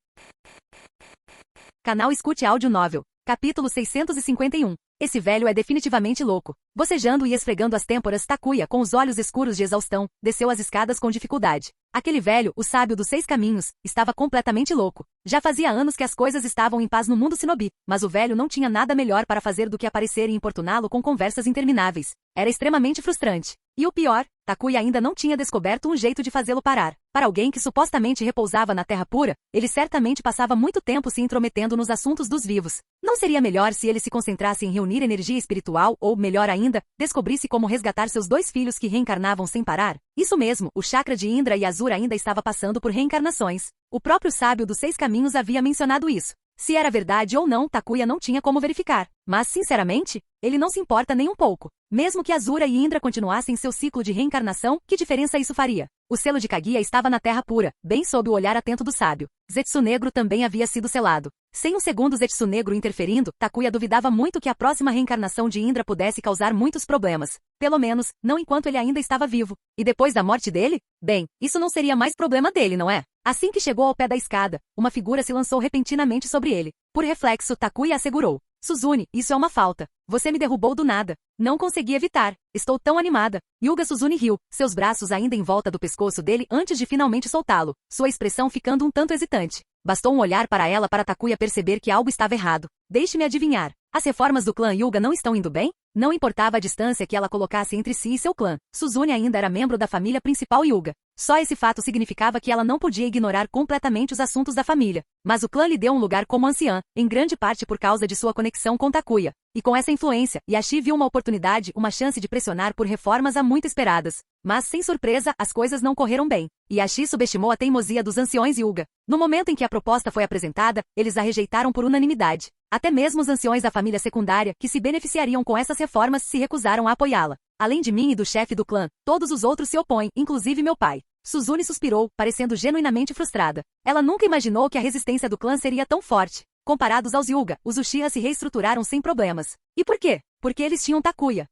Canal Escute Áudio Novel. Capítulo 651. Esse velho é definitivamente louco. Bocejando e esfregando as têmporas, Takuya, com os olhos escuros de exaustão, desceu as escadas com dificuldade. Aquele velho, o sábio dos 6 caminhos, estava completamente louco. Já fazia anos que as coisas estavam em paz no mundo Shinobi, mas o velho não tinha nada melhor para fazer do que aparecer e importuná-lo com conversas intermináveis. Era extremamente frustrante. E o pior, Takuya ainda não tinha descoberto um jeito de fazê-lo parar. Para alguém que supostamente repousava na Terra Pura, ele certamente passava muito tempo se intrometendo nos assuntos dos vivos. Não seria melhor se ele se concentrasse em reunir energia espiritual ou, melhor ainda, descobrisse como resgatar seus 2 filhos que reencarnavam sem parar? Isso mesmo, o chakra de Indra e Azura ainda estava passando por reencarnações. O próprio sábio dos 6 caminhos havia mencionado isso. Se era verdade ou não, Takuya não tinha como verificar. Mas, sinceramente, ele não se importa nem um pouco. Mesmo que Azura e Indra continuassem seu ciclo de reencarnação, que diferença isso faria? O selo de Kaguya estava na Terra Pura, bem sob o olhar atento do sábio. Zetsu Negro também havia sido selado. Sem um segundo Zetsu Negro interferindo, Takuya duvidava muito que a próxima reencarnação de Indra pudesse causar muitos problemas. Pelo menos, não enquanto ele ainda estava vivo. E depois da morte dele? Bem, isso não seria mais problema dele, não é? Assim que chegou ao pé da escada, uma figura se lançou repentinamente sobre ele. Por reflexo, Takuya assegurou. Suzune, isso é uma falta. Você me derrubou do nada. Não consegui evitar. Estou tão animada. Yuga Suzune riu, seus braços ainda em volta do pescoço dele antes de finalmente soltá-lo, sua expressão ficando um tanto hesitante. Bastou um olhar para ela para Takuya perceber que algo estava errado. Deixe-me adivinhar. As reformas do clã Yuga não estão indo bem? Não importava a distância que ela colocasse entre si e seu clã. Suzune ainda era membro da família principal Yuga. Só esse fato significava que ela não podia ignorar completamente os assuntos da família. Mas o clã lhe deu um lugar como anciã, em grande parte por causa de sua conexão com Takuya. E com essa influência, Yashi viu uma oportunidade, uma chance de pressionar por reformas há muito esperadas. Mas, sem surpresa, as coisas não correram bem. Yashi subestimou a teimosia dos anciões Yuga. No momento em que a proposta foi apresentada, eles a rejeitaram por unanimidade. Até mesmo os anciões da família secundária, que se beneficiariam com essas reformas, se recusaram a apoiá-la. Além de mim e do chefe do clã, todos os outros se opõem, inclusive meu pai. Suzune suspirou, parecendo genuinamente frustrada. Ela nunca imaginou que a resistência do clã seria tão forte. Comparados aos Hyuga, os Uchiha se reestruturaram sem problemas. E por quê? Porque eles tinham Takuya.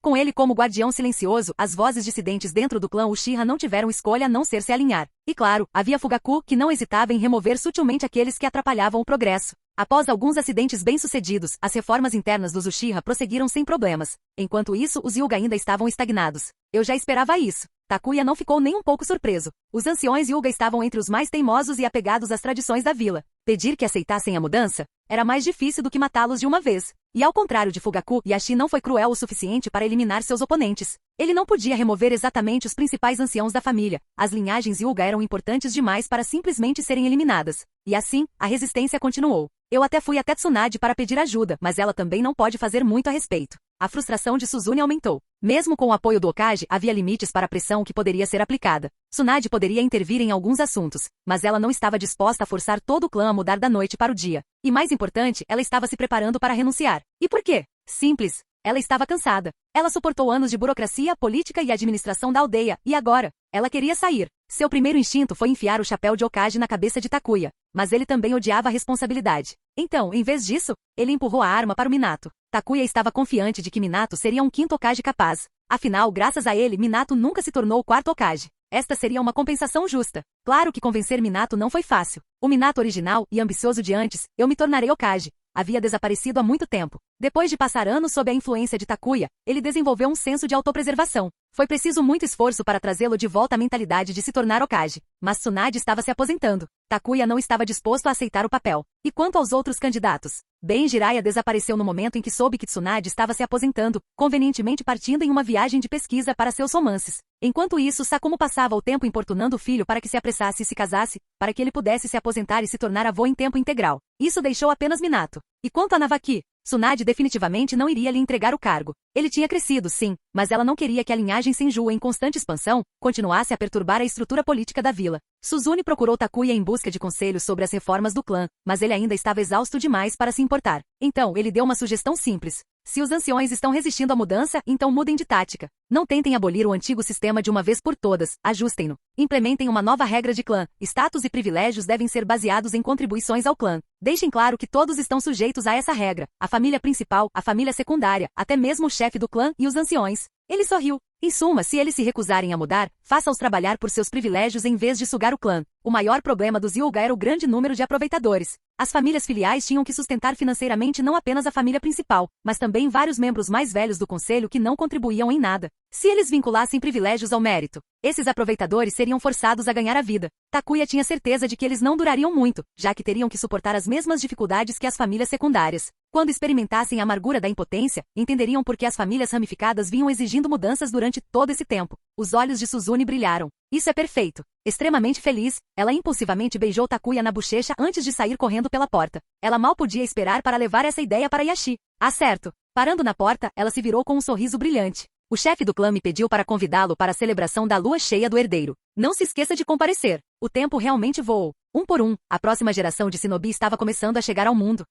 Com ele como guardião silencioso, as vozes dissidentes dentro do clã Uchiha não tiveram escolha a não ser se alinhar. E claro, havia Fugaku, que não hesitava em remover sutilmente aqueles que atrapalhavam o progresso. Após alguns acidentes bem-sucedidos, as reformas internas dos Uchiha prosseguiram sem problemas. Enquanto isso, os Hyuga ainda estavam estagnados. Eu já esperava isso. Takuya não ficou nem um pouco surpreso. Os anciões Hyuga estavam entre os mais teimosos e apegados às tradições da vila. Pedir que aceitassem a mudança era mais difícil do que matá-los de uma vez. E ao contrário de Fugaku, Yashi não foi cruel o suficiente para eliminar seus oponentes. Ele não podia remover exatamente os principais anciãos da família. As linhagens Hyuga eram importantes demais para simplesmente serem eliminadas. E assim, a resistência continuou. Eu até fui até Tsunade para pedir ajuda, mas ela também não pode fazer muito a respeito. A frustração de Suzune aumentou. Mesmo com o apoio do Hokage, havia limites para a pressão que poderia ser aplicada. Tsunade poderia intervir em alguns assuntos, mas ela não estava disposta a forçar todo o clã a mudar da noite para o dia. E mais importante, ela estava se preparando para renunciar. E por quê? Simples. Ela estava cansada. Ela suportou anos de burocracia, política e administração da aldeia, e agora, ela queria sair. Seu primeiro instinto foi enfiar o chapéu de Hokage na cabeça de Takuya, mas ele também odiava a responsabilidade. Então, em vez disso, ele empurrou a arma para o Minato. Takuya estava confiante de que Minato seria um quinto Hokage capaz. Afinal, graças a ele, Minato nunca se tornou o quarto Hokage. Esta seria uma compensação justa. Claro que convencer Minato não foi fácil. O Minato original e ambicioso de antes, eu me tornarei Hokage, havia desaparecido há muito tempo. Depois de passar anos sob a influência de Takuya, ele desenvolveu um senso de autopreservação. Foi preciso muito esforço para trazê-lo de volta à mentalidade de se tornar Hokage. Mas Tsunade estava se aposentando. Takuya não estava disposto a aceitar o papel. E quanto aos outros candidatos? Ben Jiraiya desapareceu no momento em que soube que Tsunade estava se aposentando, convenientemente partindo em uma viagem de pesquisa para seus romances. Enquanto isso, Sakumo passava o tempo importunando o filho para que se apressasse e se casasse, para que ele pudesse se aposentar e se tornar avô em tempo integral. Isso deixou apenas Minato. E quanto a Navaki? Tsunade definitivamente não iria lhe entregar o cargo. Ele tinha crescido, sim, mas ela não queria que a linhagem Senju em constante expansão continuasse a perturbar a estrutura política da vila. Suzune procurou Takuya em busca de conselhos sobre as reformas do clã, mas ele ainda estava exausto demais para se importar. Então, ele deu uma sugestão simples. Se os anciões estão resistindo à mudança, então mudem de tática. Não tentem abolir o antigo sistema de uma vez por todas, ajustem-no. Implementem uma nova regra de clã. Status e privilégios devem ser baseados em contribuições ao clã. Deixem claro que todos estão sujeitos a essa regra. A família principal, a família secundária, até mesmo o chefe do clã e os anciões. Ele sorriu. Em suma, se eles se recusarem a mudar, faça-os trabalhar por seus privilégios em vez de sugar o clã. O maior problema dos Hyuga era o grande número de aproveitadores. As famílias filiais tinham que sustentar financeiramente não apenas a família principal, mas também vários membros mais velhos do conselho que não contribuíam em nada. Se eles vinculassem privilégios ao mérito, esses aproveitadores seriam forçados a ganhar a vida. Takuya tinha certeza de que eles não durariam muito, já que teriam que suportar as mesmas dificuldades que as famílias secundárias. Quando experimentassem a amargura da impotência, entenderiam por que as famílias ramificadas vinham exigindo mudanças durante todo esse tempo. Os olhos de Suzune brilharam. Isso é perfeito. Extremamente feliz, ela impulsivamente beijou Takuya na bochecha antes de sair correndo pela porta. Ela mal podia esperar para levar essa ideia para Yashi. Ah, certo. Parando na porta, ela se virou com um sorriso brilhante. O chefe do clã me pediu para convidá-lo para a celebração da lua cheia do herdeiro. Não se esqueça de comparecer. O tempo realmente voou. Um por um, a próxima geração de Shinobi estava começando a chegar ao mundo.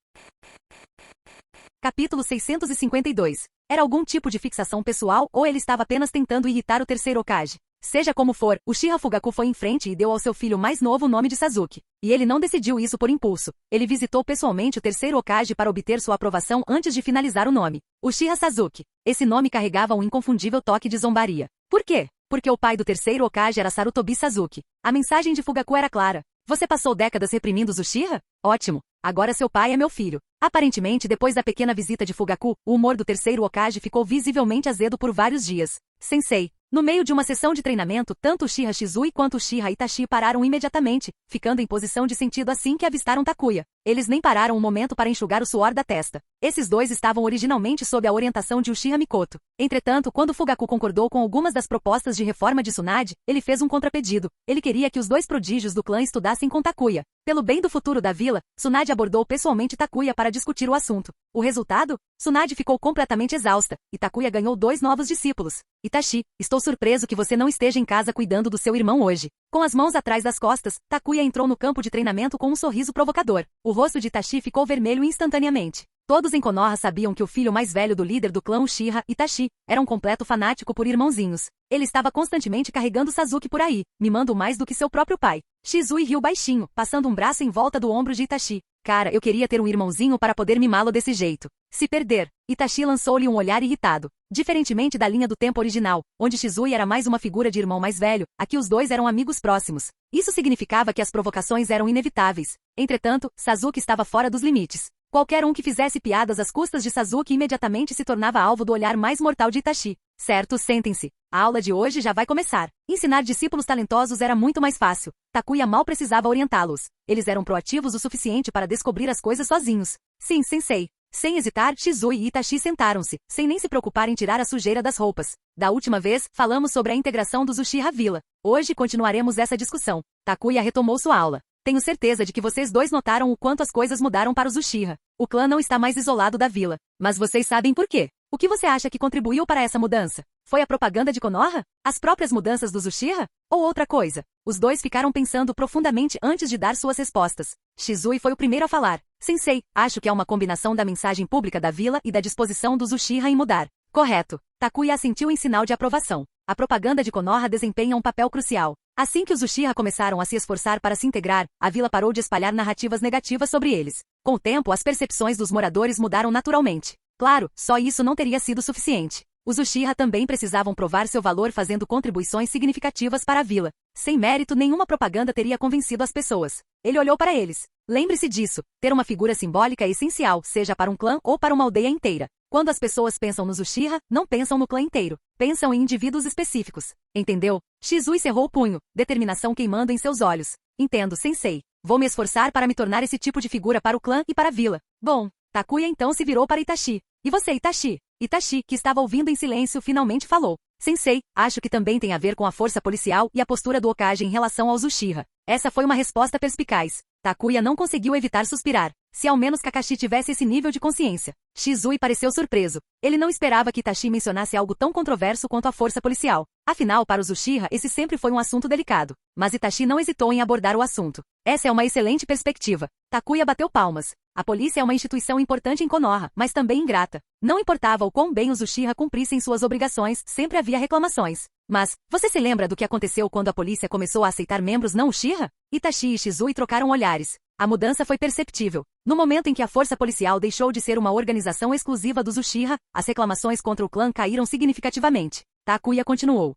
Capítulo 652. Era algum tipo de fixação pessoal ou ele estava apenas tentando irritar o terceiro Hokage? Seja como for, Uchiha Fugaku foi em frente e deu ao seu filho mais novo o nome de Sasuke. E ele não decidiu isso por impulso. Ele visitou pessoalmente o terceiro Hokage para obter sua aprovação antes de finalizar o nome. Uchiha Sasuke. Esse nome carregava um inconfundível toque de zombaria. Por quê? Porque o pai do terceiro Hokage era Sarutobi Sasuke. A mensagem de Fugaku era clara. Você passou décadas reprimindo os Uchiha? Ótimo. Agora seu pai é meu filho. Aparentemente, depois da pequena visita de Fugaku, o humor do terceiro Hokage ficou visivelmente azedo por vários dias. Sensei. No meio de uma sessão de treinamento, tanto Uchiha Shizui quanto Uchiha Itachi pararam imediatamente, ficando em posição de sentido assim que avistaram Takuya. Eles nem pararam um momento para enxugar o suor da testa. Esses dois estavam originalmente sob a orientação de Uchiha Mikoto. Entretanto, quando Fugaku concordou com algumas das propostas de reforma de Tsunade, ele fez um contrapedido. Ele queria que os dois prodígios do clã estudassem com Takuya. Pelo bem do futuro da vila, Tsunade abordou pessoalmente Takuya para discutir o assunto. O resultado? Tsunade ficou completamente exausta, e Takuya ganhou 2 novos discípulos. Itachi, estou surpreso que você não esteja em casa cuidando do seu irmão hoje. Com as mãos atrás das costas, Takuya entrou no campo de treinamento com um sorriso provocador. O rosto de Itachi ficou vermelho instantaneamente. Todos em Konoha sabiam que o filho mais velho do líder do clã Uchiha, Itachi, era um completo fanático por irmãozinhos. Ele estava constantemente carregando Sasuke por aí, mimando mais do que seu próprio pai. Shizui riu baixinho, passando um braço em volta do ombro de Itachi. Cara, eu queria ter um irmãozinho para poder mimá-lo desse jeito. Se perder, Itachi lançou-lhe um olhar irritado. Diferentemente da linha do tempo original, onde Shizui era mais uma figura de irmão mais velho, aqui os dois eram amigos próximos. Isso significava que as provocações eram inevitáveis. Entretanto, Sasuke estava fora dos limites. Qualquer um que fizesse piadas às custas de Sasuke imediatamente se tornava alvo do olhar mais mortal de Itachi. Certo, sentem-se. A aula de hoje já vai começar. Ensinar discípulos talentosos era muito mais fácil. Takuya mal precisava orientá-los. Eles eram proativos o suficiente para descobrir as coisas sozinhos. Sim, sensei. Sem hesitar, Shizui e Itachi sentaram-se, sem nem se preocupar em tirar a sujeira das roupas. Da última vez, falamos sobre a integração dos Uchiha à vila. Hoje continuaremos essa discussão. Takuya retomou sua aula. Tenho certeza de que vocês dois notaram o quanto as coisas mudaram para os Uchiha. O clã não está mais isolado da vila. Mas vocês sabem por quê. O que você acha que contribuiu para essa mudança? Foi a propaganda de Konoha? As próprias mudanças dos Uchiha? Ou outra coisa? Os dois ficaram pensando profundamente antes de dar suas respostas. Shizui foi o primeiro a falar. Sensei, acho que é uma combinação da mensagem pública da vila e da disposição dos Uchiha em mudar. Correto. Takuya assentiu em sinal de aprovação. A propaganda de Konoha desempenha um papel crucial. Assim que os Uchiha começaram a se esforçar para se integrar, a vila parou de espalhar narrativas negativas sobre eles. Com o tempo, as percepções dos moradores mudaram naturalmente. Claro, só isso não teria sido suficiente. Os Uchiha também precisavam provar seu valor fazendo contribuições significativas para a vila. Sem mérito, nenhuma propaganda teria convencido as pessoas. Ele olhou para eles. Lembre-se disso, ter uma figura simbólica é essencial, seja para um clã ou para uma aldeia inteira. Quando as pessoas pensam nos Uchiha, não pensam no clã inteiro. Pensam em indivíduos específicos. Entendeu? Shizui cerrou o punho, determinação queimando em seus olhos. Entendo, sensei. Vou me esforçar para me tornar esse tipo de figura para o clã e para a vila. Bom, Takuya então se virou para Itachi. E você, Itachi? Itachi, que estava ouvindo em silêncio, finalmente falou. Sensei, acho que também tem a ver com a força policial e a postura do Hokage em relação aos Uchiha. Essa foi uma resposta perspicaz. Takuya não conseguiu evitar suspirar. Se ao menos Kakashi tivesse esse nível de consciência. Shizui pareceu surpreso. Ele não esperava que Itachi mencionasse algo tão controverso quanto a força policial. Afinal, para os Uchiha, esse sempre foi um assunto delicado. Mas Itachi não hesitou em abordar o assunto. Essa é uma excelente perspectiva. Takuya bateu palmas. A polícia é uma instituição importante em Konoha, mas também ingrata. Não importava o quão bem os Uchiha cumprissem suas obrigações, sempre havia reclamações. Mas, você se lembra do que aconteceu quando a polícia começou a aceitar membros não Uchiha? Itachi e Shizui trocaram olhares. A mudança foi perceptível. No momento em que a força policial deixou de ser uma organização exclusiva dos Uchiha, as reclamações contra o clã caíram significativamente. Takuya continuou.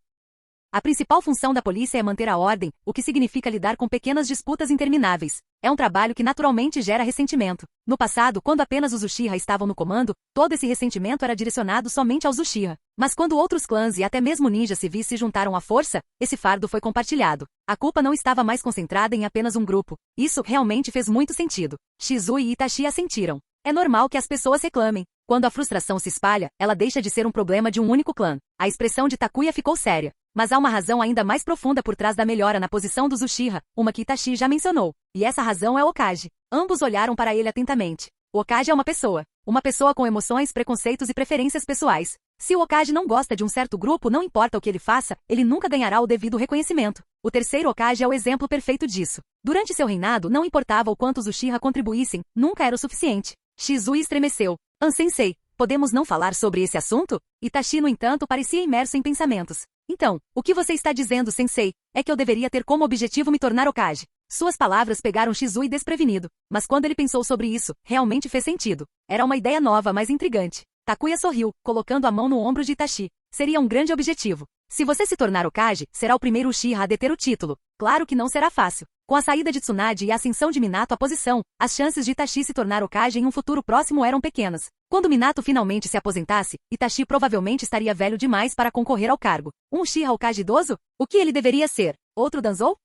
A principal função da polícia é manter a ordem, o que significa lidar com pequenas disputas intermináveis. É um trabalho que naturalmente gera ressentimento. No passado, quando apenas os Uchiha estavam no comando, todo esse ressentimento era direcionado somente aos Uchiha. Mas quando outros clãs e até mesmo ninjas civis se juntaram à força, esse fardo foi compartilhado. A culpa não estava mais concentrada em apenas um grupo. Isso realmente fez muito sentido. Shizui e Itachi assentiram. É normal que as pessoas reclamem. Quando a frustração se espalha, ela deixa de ser um problema de um único clã. A expressão de Takuya ficou séria. Mas há uma razão ainda mais profunda por trás da melhora na posição dos Uchiha, uma que Itachi já mencionou. E essa razão é o Hokage. Ambos olharam para ele atentamente. O Hokage é uma pessoa. Uma pessoa com emoções, preconceitos e preferências pessoais. Se o Hokage não gosta de um certo grupo, não importa o que ele faça, ele nunca ganhará o devido reconhecimento. O terceiro Hokage é o exemplo perfeito disso. Durante seu reinado, não importava o quanto os Uchiha contribuíssem, nunca era o suficiente. Shizui estremeceu. Sensei, podemos não falar sobre esse assunto? Itachi, no entanto, parecia imerso em pensamentos. Então, o que você está dizendo, sensei, é que eu deveria ter como objetivo me tornar Hokage. Suas palavras pegaram Shizui desprevenido, mas quando ele pensou sobre isso, realmente fez sentido. Era uma ideia nova, mas intrigante. Takuya sorriu, colocando a mão no ombro de Itachi. Seria um grande objetivo. Se você se tornar Hokage, será o primeiro Uchiha a deter o título. Claro que não será fácil. Com a saída de Tsunade e a ascensão de Minato à posição, as chances de Itachi se tornar Hokage em um futuro próximo eram pequenas. Quando Minato finalmente se aposentasse, Itachi provavelmente estaria velho demais para concorrer ao cargo. Um Uchiha Hokage idoso? O que ele deveria ser? Outro Danzou?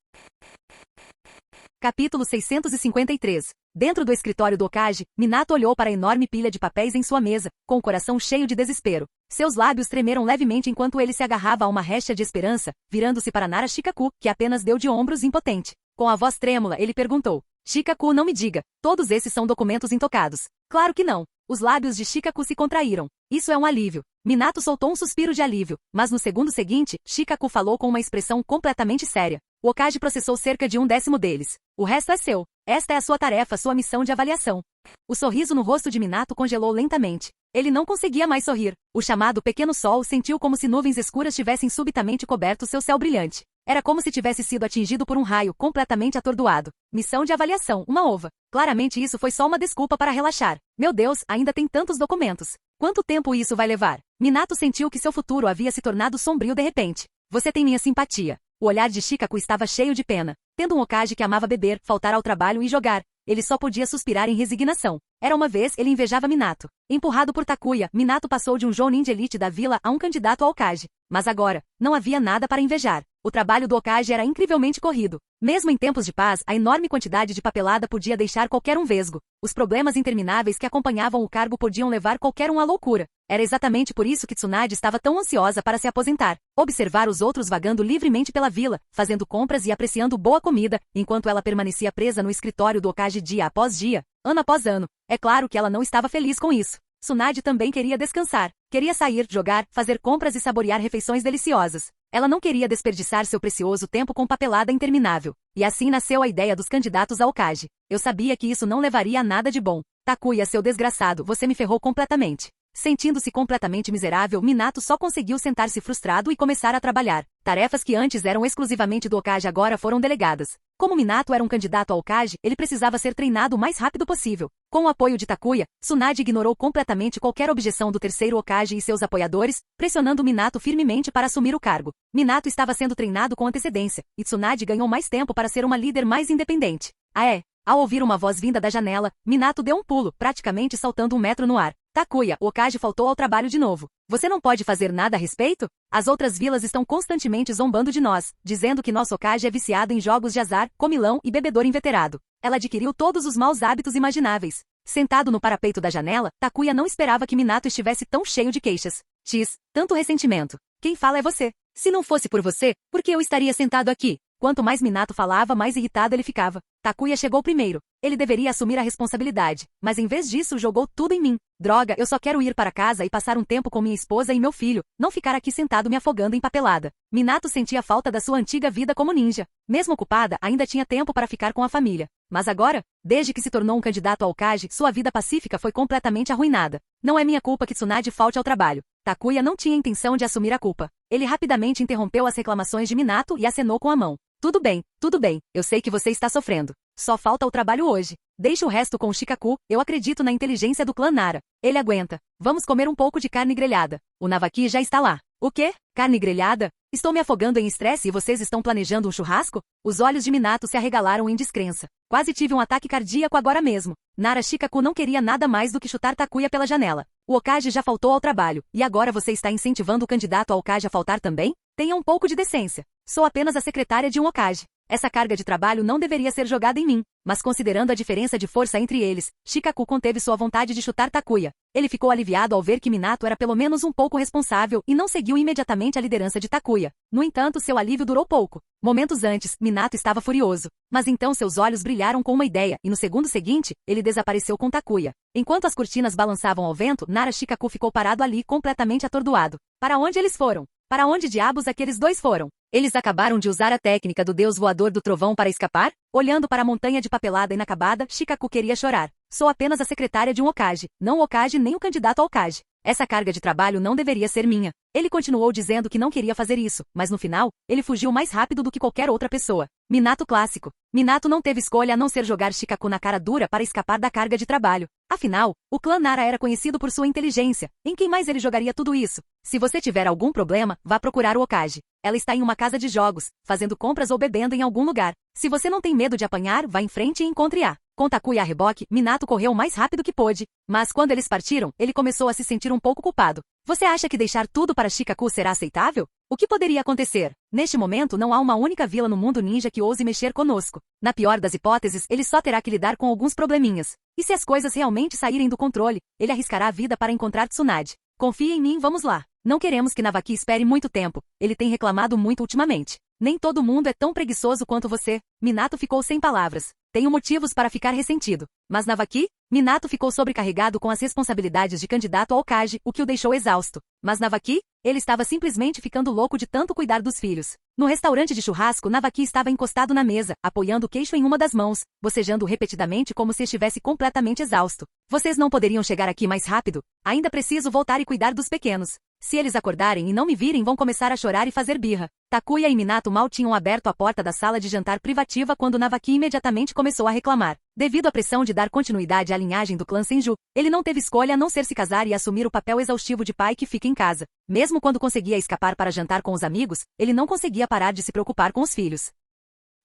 Capítulo 653. Dentro do escritório do Hokage, Minato olhou para a enorme pilha de papéis em sua mesa, com o coração cheio de desespero. Seus lábios tremeram levemente enquanto ele se agarrava a uma recha de esperança, virando-se para Nara Shikaku, que apenas deu de ombros impotente. Com a voz trêmula, ele perguntou. Shikaku, não me diga, todos esses são documentos intocados. Claro que não. Os lábios de Shikaku se contraíram. Isso é um alívio. Minato soltou um suspiro de alívio, mas no segundo seguinte, Shikaku falou com uma expressão completamente séria. O Hokage processou cerca de 1/10 deles. O resto é seu. Esta é a sua tarefa, sua missão de avaliação. O sorriso no rosto de Minato congelou lentamente. Ele não conseguia mais sorrir. O chamado pequeno sol sentiu como se nuvens escuras tivessem subitamente coberto seu céu brilhante. Era como se tivesse sido atingido por um raio, completamente atordoado. Missão de avaliação, uma ova. Claramente isso foi só uma desculpa para relaxar. Meu Deus, ainda tem tantos documentos. Quanto tempo isso vai levar? Minato sentiu que seu futuro havia se tornado sombrio de repente. Você tem minha simpatia. O olhar de Shikaku estava cheio de pena. Tendo um Hokage que amava beber, faltar ao trabalho e jogar, ele só podia suspirar em resignação. Era uma vez, ele invejava Minato. Empurrado por Takuya, Minato passou de um Jounin de elite da vila a um candidato a Hokage. Mas agora, não havia nada para invejar. O trabalho do Hokage era incrivelmente corrido. Mesmo em tempos de paz, a enorme quantidade de papelada podia deixar qualquer um vesgo. Os problemas intermináveis que acompanhavam o cargo podiam levar qualquer um à loucura. Era exatamente por isso que Tsunade estava tão ansiosa para se aposentar. Observar os outros vagando livremente pela vila, fazendo compras e apreciando boa comida, enquanto ela permanecia presa no escritório do Hokage dia após dia, ano após ano. É claro que ela não estava feliz com isso. Tsunade também queria descansar. Queria sair, jogar, fazer compras e saborear refeições deliciosas. Ela não queria desperdiçar seu precioso tempo com papelada interminável. E assim nasceu a ideia dos candidatos a Hokage. Eu sabia que isso não levaria a nada de bom. Takuya, seu desgraçado, você me ferrou completamente. Sentindo-se completamente miserável, Minato só conseguiu sentar-se frustrado e começar a trabalhar. Tarefas que antes eram exclusivamente do Hokage agora foram delegadas. Como Minato era um candidato ao Hokage, ele precisava ser treinado o mais rápido possível. Com o apoio de Takuya, Tsunade ignorou completamente qualquer objeção do terceiro Hokage e seus apoiadores, pressionando Minato firmemente para assumir o cargo. Minato estava sendo treinado com antecedência, e Tsunade ganhou mais tempo para ser uma líder mais independente. Ao ouvir uma voz vinda da janela, Minato deu um pulo, praticamente saltando 1 metro no ar. Takuya, o Hokage faltou ao trabalho de novo. Você não pode fazer nada a respeito? As outras vilas estão constantemente zombando de nós, dizendo que nosso Hokage é viciado em jogos de azar, comilão e bebedor inveterado. Ela adquiriu todos os maus hábitos imagináveis. Sentado no parapeito da janela, Takuya não esperava que Minato estivesse tão cheio de queixas. Tanto ressentimento. Quem fala é você. Se não fosse por você, por que eu estaria sentado aqui? Quanto mais Minato falava, mais irritado ele ficava. Takuya chegou primeiro. Ele deveria assumir a responsabilidade, mas em vez disso jogou tudo em mim. Droga, eu só quero ir para casa e passar um tempo com minha esposa e meu filho, não ficar aqui sentado me afogando em papelada. Minato sentia falta da sua antiga vida como ninja. Mesmo ocupada, ainda tinha tempo para ficar com a família. Mas agora, desde que se tornou um candidato ao Hokage, sua vida pacífica foi completamente arruinada. Não é minha culpa que Tsunade falte ao trabalho. Takuya não tinha intenção de assumir a culpa. Ele rapidamente interrompeu as reclamações de Minato e acenou com a mão. Tudo bem, eu sei que você está sofrendo. Só falta o trabalho hoje. Deixe o resto com o Shikaku, eu acredito na inteligência do clã Nara. Ele aguenta. Vamos comer um pouco de carne grelhada. O Navaki já está lá. O quê? Carne grelhada? Estou me afogando em estresse e vocês estão planejando um churrasco? Os olhos de Minato se arregalaram em descrença. Quase tive um ataque cardíaco agora mesmo. Nara Shikaku não queria nada mais do que chutar Takuya pela janela. O Hokage já faltou ao trabalho, e agora você está incentivando o candidato ao Hokage a faltar também? Tenha um pouco de decência. Sou apenas a secretária de um Hokage. Essa carga de trabalho não deveria ser jogada em mim, mas considerando a diferença de força entre eles, Shikaku conteve sua vontade de chutar Takuya. Ele ficou aliviado ao ver que Minato era pelo menos um pouco responsável e não seguiu imediatamente a liderança de Takuya. No entanto, seu alívio durou pouco. Momentos antes, Minato estava furioso, mas então seus olhos brilharam com uma ideia e no segundo seguinte, ele desapareceu com Takuya. Enquanto as cortinas balançavam ao vento, Nara Shikaku ficou parado ali completamente atordoado. Para onde eles foram? Para onde diabos aqueles dois foram? Eles acabaram de usar a técnica do deus voador do trovão para escapar? Olhando para a montanha de papelada inacabada, Shikaku queria chorar. Sou apenas a secretária de um Hokage, não o Hokage nem o candidato ao Hokage. Essa carga de trabalho não deveria ser minha. Ele continuou dizendo que não queria fazer isso, mas no final, ele fugiu mais rápido do que qualquer outra pessoa. Minato clássico. Minato não teve escolha a não ser jogar Shikaku na cara dura para escapar da carga de trabalho. Afinal, o clã Nara era conhecido por sua inteligência. Em quem mais ele jogaria tudo isso? Se você tiver algum problema, vá procurar o Hokage. Ela está em uma casa de jogos, fazendo compras ou bebendo em algum lugar. Se você não tem medo de apanhar, vá em frente e encontre-a. Com Takuya a reboque, Minato correu o mais rápido que pôde, mas quando eles partiram, ele começou a se sentir um pouco culpado. Você acha que deixar tudo para Shikaku será aceitável? O que poderia acontecer? Neste momento não há uma única vila no mundo ninja que ouse mexer conosco. Na pior das hipóteses, ele só terá que lidar com alguns probleminhas. E se as coisas realmente saírem do controle, ele arriscará a vida para encontrar Tsunade. Confie em mim, vamos lá. Não queremos que Navaki espere muito tempo. Ele tem reclamado muito ultimamente. Nem todo mundo é tão preguiçoso quanto você. Minato ficou sem palavras. Tenho motivos para ficar ressentido. Mas Navaki? Minato ficou sobrecarregado com as responsabilidades de candidato ao Hokage, o que o deixou exausto. Mas Navaki? Ele estava simplesmente ficando louco de tanto cuidar dos filhos. No restaurante de churrasco, Navaki estava encostado na mesa, apoiando o queixo em uma das mãos, bocejando repetidamente como se estivesse completamente exausto. Vocês não poderiam chegar aqui mais rápido? Ainda preciso voltar e cuidar dos pequenos. Se eles acordarem e não me virem, vão começar a chorar e fazer birra. Takuya e Minato mal tinham aberto a porta da sala de jantar privativa quando Navaki imediatamente começou a reclamar. Devido à pressão de dar continuidade à linhagem do clã Senju, ele não teve escolha a não ser se casar e assumir o papel exaustivo de pai que fica em casa. Mesmo quando conseguia escapar para jantar com os amigos, ele não conseguia parar de se preocupar com os filhos.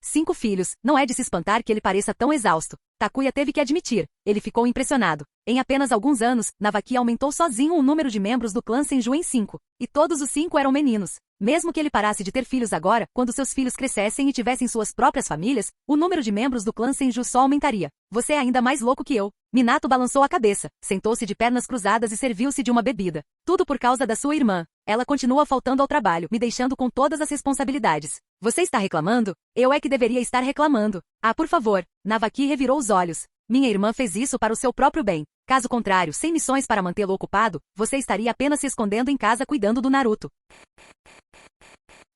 5 filhos, não é de se espantar que ele pareça tão exausto. Takuya teve que admitir, ele ficou impressionado. Em apenas alguns anos, Navaki aumentou sozinho o número de membros do clã Senju em 5. E todos os 5 eram meninos. Mesmo que ele parasse de ter filhos agora, quando seus filhos crescessem e tivessem suas próprias famílias, o número de membros do clã Senju só aumentaria. Você é ainda mais louco que eu. Minato balançou a cabeça, sentou-se de pernas cruzadas e serviu-se de uma bebida. Tudo por causa da sua irmã. Ela continua faltando ao trabalho, me deixando com todas as responsabilidades. Você está reclamando? Eu é que deveria estar reclamando. Ah, por favor. Navaki revirou os olhos. Minha irmã fez isso para o seu próprio bem. Caso contrário, sem missões para mantê-lo ocupado, você estaria apenas se escondendo em casa cuidando do Naruto.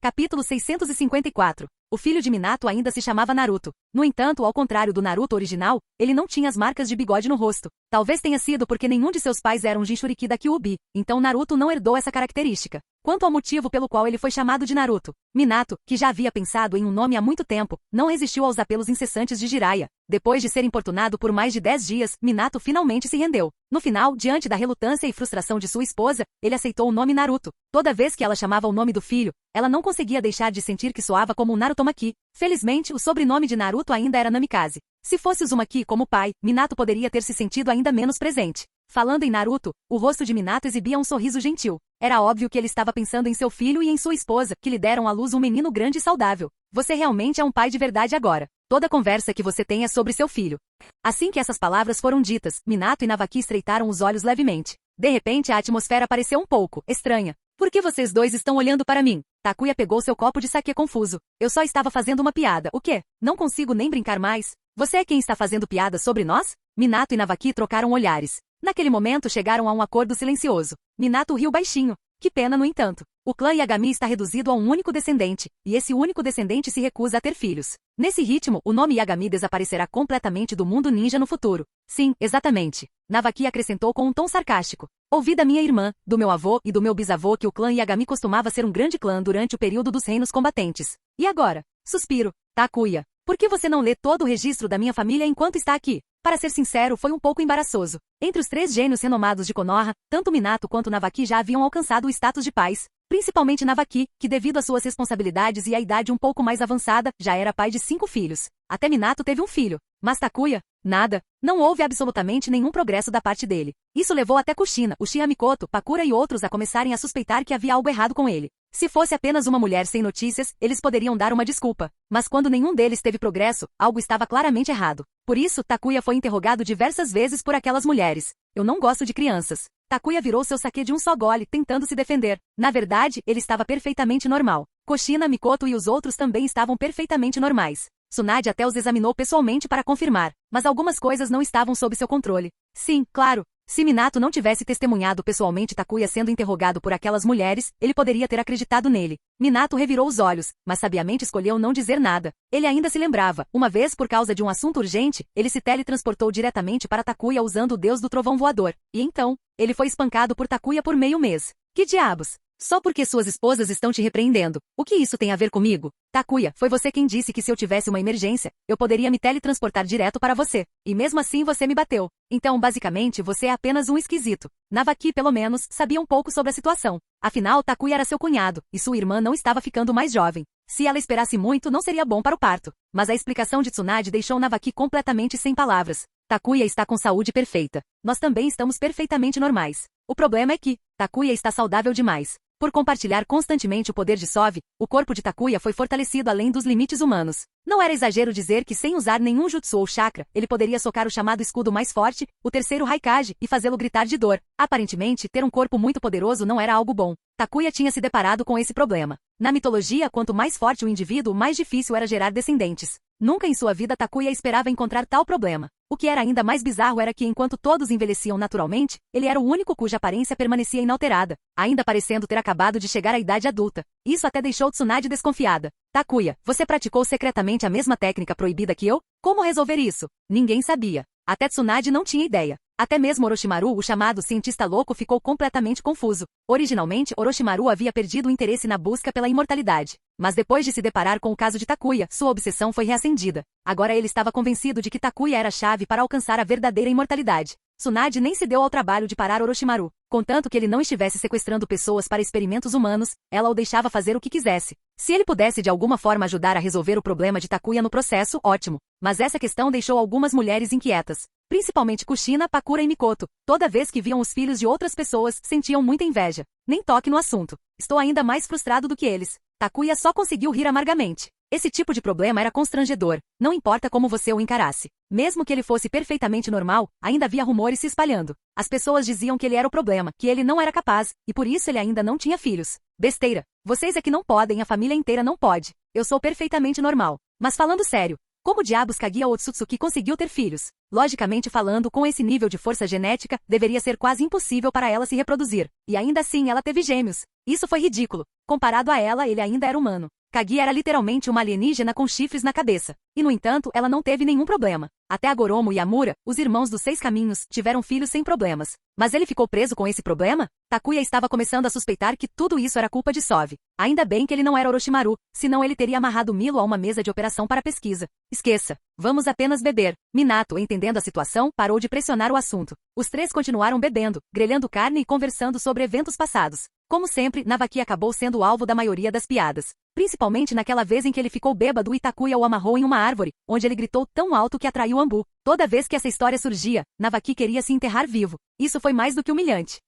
Capítulo 654. O filho de Minato ainda se chamava Naruto. No entanto, ao contrário do Naruto original, ele não tinha as marcas de bigode no rosto. Talvez tenha sido porque nenhum de seus pais era um Jinchuriki da Kyuubi, então Naruto não herdou essa característica. Quanto ao motivo pelo qual ele foi chamado de Naruto, Minato, que já havia pensado em um nome há muito tempo, não resistiu aos apelos incessantes de Jiraiya. Depois de ser importunado por mais de 10 dias, Minato finalmente se rendeu. No final, diante da relutância e frustração de sua esposa, ele aceitou o nome Naruto. Toda vez que ela chamava o nome do filho, ela não conseguia deixar de sentir que soava como Narutomaki. Felizmente, o sobrenome de Naruto ainda era Namikaze. Se fosse Uzumaki como pai, Minato poderia ter se sentido ainda menos presente. Falando em Naruto, o rosto de Minato exibia um sorriso gentil. Era óbvio que ele estava pensando em seu filho e em sua esposa, que lhe deram à luz um menino grande e saudável. Você realmente é um pai de verdade agora. Toda conversa que você tem é sobre seu filho. Assim que essas palavras foram ditas, Minato e Navaki estreitaram os olhos levemente. De repente a atmosfera pareceu um pouco estranha. Por que vocês dois estão olhando para mim? Takuya pegou seu copo de saquê confuso. Eu só estava fazendo uma piada. O quê? Não consigo nem brincar mais. Você é quem está fazendo piada sobre nós? Minato e Navaki trocaram olhares. Naquele momento chegaram a um acordo silencioso. Minato riu baixinho. Que pena, no entanto. O clã Yagami está reduzido a um único descendente, e esse único descendente se recusa a ter filhos. Nesse ritmo, o nome Yagami desaparecerá completamente do mundo ninja no futuro. Sim, exatamente. Navaki acrescentou com um tom sarcástico. Ouvi da minha irmã, do meu avô e do meu bisavô que o clã Yagami costumava ser um grande clã durante o período dos reinos combatentes. E agora? Suspiro. Takuya. Por que você não lê todo o registro da minha família enquanto está aqui? Para ser sincero, foi um pouco embaraçoso. Entre os 3 gênios renomados de Konoha, tanto Minato quanto Navaki já haviam alcançado o status de pais. Principalmente Navaki, que devido às suas responsabilidades e à idade um pouco mais avançada, já era pai de 5 filhos. Até Minato teve um filho. Mas Takuya? Nada. Não houve absolutamente nenhum progresso da parte dele. Isso levou até Kushina, Uchiha Mikoto, Pakura e outros a começarem a suspeitar que havia algo errado com ele. Se fosse apenas uma mulher sem notícias, eles poderiam dar uma desculpa. Mas quando nenhum deles teve progresso, algo estava claramente errado. Por isso, Takuya foi interrogado diversas vezes por aquelas mulheres. Eu não gosto de crianças. Takuya virou seu saquê de um só gole, tentando se defender. Na verdade, ele estava perfeitamente normal. Kushina, Mikoto e os outros também estavam perfeitamente normais. Tsunade até os examinou pessoalmente para confirmar, mas algumas coisas não estavam sob seu controle. Sim, claro. Se Minato não tivesse testemunhado pessoalmente Takuya sendo interrogado por aquelas mulheres, ele poderia ter acreditado nele. Minato revirou os olhos, mas sabiamente escolheu não dizer nada. Ele ainda se lembrava, uma vez por causa de um assunto urgente, ele se teletransportou diretamente para Takuya usando o deus do trovão voador. E então, ele foi espancado por Takuya por meio mês. Que diabos? Só porque suas esposas estão te repreendendo. O que isso tem a ver comigo? Takuya, foi você quem disse que se eu tivesse uma emergência, eu poderia me teletransportar direto para você. E mesmo assim você me bateu. Então, basicamente, você é apenas um esquisito. Navaki, pelo menos, sabia um pouco sobre a situação. Afinal, Takuya era seu cunhado, e sua irmã não estava ficando mais jovem. Se ela esperasse muito, não seria bom para o parto. Mas a explicação de Tsunade deixou Navaki completamente sem palavras. Takuya está com saúde perfeita. Nós também estamos perfeitamente normais. O problema é que Takuya está saudável demais. Por compartilhar constantemente o poder de Sove, o corpo de Takuya foi fortalecido além dos limites humanos. Não era exagero dizer que sem usar nenhum jutsu ou chakra, ele poderia socar o chamado escudo mais forte, o terceiro Raikage, e fazê-lo gritar de dor. Aparentemente, ter um corpo muito poderoso não era algo bom. Takuya tinha se deparado com esse problema. Na mitologia, quanto mais forte o indivíduo, mais difícil era gerar descendentes. Nunca em sua vida Takuya esperava encontrar tal problema. O que era ainda mais bizarro era que enquanto todos envelheciam naturalmente, ele era o único cuja aparência permanecia inalterada, ainda parecendo ter acabado de chegar à idade adulta. Isso até deixou Tsunade desconfiada. Takuya, você praticou secretamente a mesma técnica proibida que eu? Como resolver isso? Ninguém sabia. Até Tsunade não tinha ideia. Até mesmo Orochimaru, o chamado cientista louco, ficou completamente confuso. Originalmente, Orochimaru havia perdido o interesse na busca pela imortalidade. Mas depois de se deparar com o caso de Takuya, sua obsessão foi reacendida. Agora ele estava convencido de que Takuya era a chave para alcançar a verdadeira imortalidade. Tsunade nem se deu ao trabalho de parar Orochimaru. Contanto que ele não estivesse sequestrando pessoas para experimentos humanos, ela o deixava fazer o que quisesse. Se ele pudesse de alguma forma ajudar a resolver o problema de Takuya no processo, ótimo. Mas essa questão deixou algumas mulheres inquietas. Principalmente Kushina, Pakura e Mikoto. Toda vez que viam os filhos de outras pessoas, sentiam muita inveja. Nem toque no assunto. Estou ainda mais frustrado do que eles. Takuya só conseguiu rir amargamente. Esse tipo de problema era constrangedor, não importa como você o encarasse. Mesmo que ele fosse perfeitamente normal, ainda havia rumores se espalhando. As pessoas diziam que ele era o problema, que ele não era capaz, e por isso ele ainda não tinha filhos. Besteira. Vocês é que não podem, a família inteira não pode. Eu sou perfeitamente normal. Mas falando sério, como diabos Kaguya Otsutsuki conseguiu ter filhos? Logicamente falando, com esse nível de força genética, deveria ser quase impossível para ela se reproduzir. E ainda assim ela teve gêmeos. Isso foi ridículo. Comparado a ela, ele ainda era humano. Kaguya era literalmente uma alienígena com chifres na cabeça. E no entanto, ela não teve nenhum problema. Até a Goromo e Amura, os irmãos dos 6 caminhos, tiveram filhos sem problemas. Mas ele ficou preso com esse problema? Takuya estava começando a suspeitar que tudo isso era culpa de Sove. Ainda bem que ele não era Orochimaru, senão ele teria amarrado Milo a uma mesa de operação para pesquisa. Esqueça. Vamos apenas beber. Minato, entendendo a situação, parou de pressionar o assunto. Os 3 continuaram bebendo, grelhando carne e conversando sobre eventos passados. Como sempre, Navaki acabou sendo o alvo da maioria das piadas. Principalmente naquela vez em que ele ficou bêbado e Takuya o amarrou em uma árvore, onde ele gritou tão alto que atraiu Ambu. Toda vez que essa história surgia, Navaki queria se enterrar vivo. Isso foi mais do que humilhante.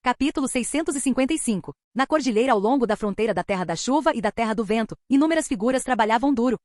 Capítulo 655. Na cordilheira ao longo da fronteira da Terra da Chuva e da Terra do Vento, inúmeras figuras trabalhavam duro.